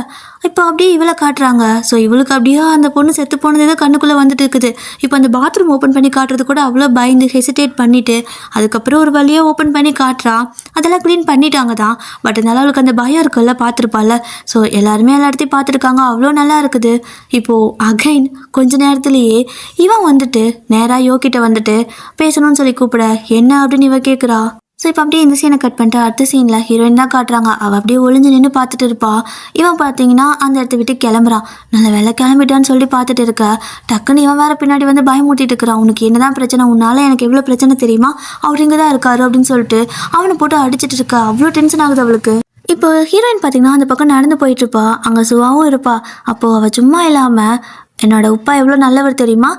இப்போ அப்படியே இவளை காட்டுறாங்க. ஸோ இவளுக்கு அப்படியே அந்த பொண்ணு செத்து போனது தான் கண்ணுக்குள்ளே வந்துட்டு இருக்குது. இப்போ அந்த பாத்ரூம் ஓப்பன் பண்ணி காட்டுறது கூட அவ்வளோ பயந்து ஹெசிடேட் பண்ணிட்டு அதுக்கப்புறம் ஒரு வழியாக ஓப்பன் பண்ணி காட்டுறா. அதெல்லாம் க்ளீன் பண்ணிட்டாங்க தான். பட் இருந்தாலும் அவளுக்கு அந்த பயம் இருக்குல்ல, பார்த்துருப்பால. ஸோ எல்லாருமே எல்லா இடத்தையும் பார்த்துருக்காங்க. அவ்வளோ நல்லா இருக்குது. இப்போது அகைன் கொஞ்ச நேரத்துலேயே இவன் வந்துட்டு நேராக யோகிட்ட வந்துட்டு பேசணும்னு சொல்லி கூப்பிட என்ன அப்படின்னு இவ கேட்குறா. ஸோ இப்போ அப்படியே இந்த சீனை கட் பண்ணிட்டு அடுத்த சீனில் ஹீரோயின் தான் காட்டுறாங்க. அவள் அப்படியே ஒளிஞ்சு நின்று பார்த்துட்டு இருப்பா. இவன் பார்த்தீங்கன்னா அந்த இடத்த விட்டு கிளம்புறான். நல்ல வேலை கிளம்பிட்டான்னு சொல்லி பார்த்துட்டு இருக்க டக்குன்னு இவன் வேற பின்னாடி வந்து பயமூட்டிட்டு இருக்கிறான். உனக்கு என்னதான் பிரச்சனை, உன்னால எனக்கு எவ்வளோ பிரச்சனை தெரியுமா, அவர் இங்கே தான் இருக்காரு அப்படின்னு சொல்லிட்டு அவனை போட்டு அடிச்சிட்டு இருக்கா. அவ்வளோ டென்ஷன் ஆகுது அவளுக்கு. இப்போ ஹீரோயின் பார்த்தீங்கன்னா அந்த பக்கம் நடந்து போயிட்டு இருப்பா. அங்கே சுவாவும் இருப்பா. அப்போது அவள் சும்மா இல்லாமல் என்னோட உப்பா எவ்வளோ நல்லவர் தெரியுமா,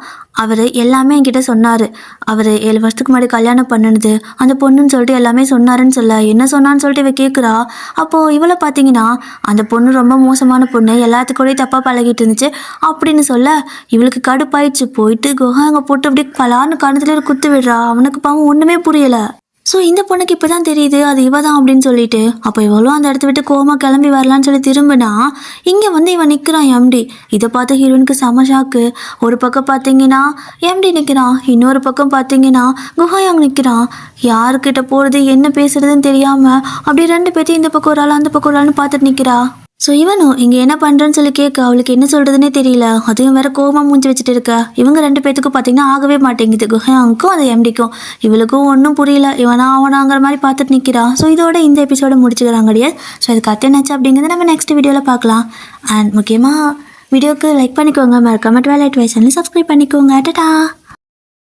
அவர் எல்லாமே என்கிட்ட சொன்னார். அவர் 7 வருஷத்துக்கு முன்னாடி கல்யாணம் பண்ணுனது அந்த பொண்ணுன்னு சொல்லிட்டு எல்லாமே சொன்னாருன்னு சொல்ல என்ன சொன்னான்னு சொல்லிட்டு இவ கேட்குறா. அப்போது இவளை பார்த்தீங்கன்னா அந்த பொண்ணு ரொம்ப மோசமான பொண்ணு, எல்லாத்துக்கூடயும் தப்பாக பழகிட்டு இருந்துச்சு அப்படின்னு சொல்ல இவளுக்கு கடுப்பாயிடுச்சு. போயிட்டு குஹா அங்கே போட்டு அப்படியே பலான்னு கணத்துல குத்து விடுறா. அவனுக்கு பாவம் ஒன்றுமே புரியலை. ஸோ இந்த பொண்ணுக்கு இப்போ தான் தெரியுது அது இவ தான் அப்படின்னு சொல்லிட்டு. அப்போ இவளும் அந்த இடத்த விட்டு கோவமாக கிளம்பி வரலான்னு சொல்லி திரும்பினா இங்கே வந்து இவன் நிற்கிறான் எம்டி. இதை பார்த்து ஹீரோனுக்கு செம ஷாக்கு. ஒரு பக்கம் பார்த்தீங்கன்னா எம்டி நிற்கிறான், இன்னொரு பக்கம் பார்த்தீங்கன்னா குஹாயாங் நிற்கிறான். யாருக்கிட்ட போகிறது என்ன பேசுறதுன்னு தெரியாமல் அப்படியே 2 பேர்த்தையும் இந்த பக்கம் ஒரு ஆள் அந்த பக்கம் ஒரு ஆள்னு பார்த்துட்டு நிற்கிறா. ஸோ இவனும் இங்கே என்ன பண்ணுறேன்னு சொல்லி கேட்க அவளுக்கு என்ன சொல்கிறதுனே தெரியல. அதுவும் வேற கோவமாக மூஞ்சி வச்சுட்டு இருக்க. இவங்க 2 பேத்துக்கும் பார்த்தீங்கன்னா ஆகவே மாட்டேங்குது. குஹாயாங்க்கும் அந்த எம்டிக்கும். இவளுக்கும் ஒன்றும் புரியல. இவனா அவனாங்கிற மாதிரி பார்த்துட்டு நிற்கிறா. ஸோ இதோட இந்த எபிசோட முடிச்சுக்கிறாங்க கிடையாது. ஸோ அதுக்கு அட்டென்னாச்சு அப்படிங்கிறத நம்ம நெக்ஸ்ட் வீடியோவில் பார்க்கலாம். அண்ட் முக்கியமாக வீடியோக்கு லைக் பண்ணிக்கோங்க, மறக்காம ட்வைலைட் வாய்ஸ் சேனல் சப்ஸ்கிரைப் பண்ணிக்கோங்க. டாடா.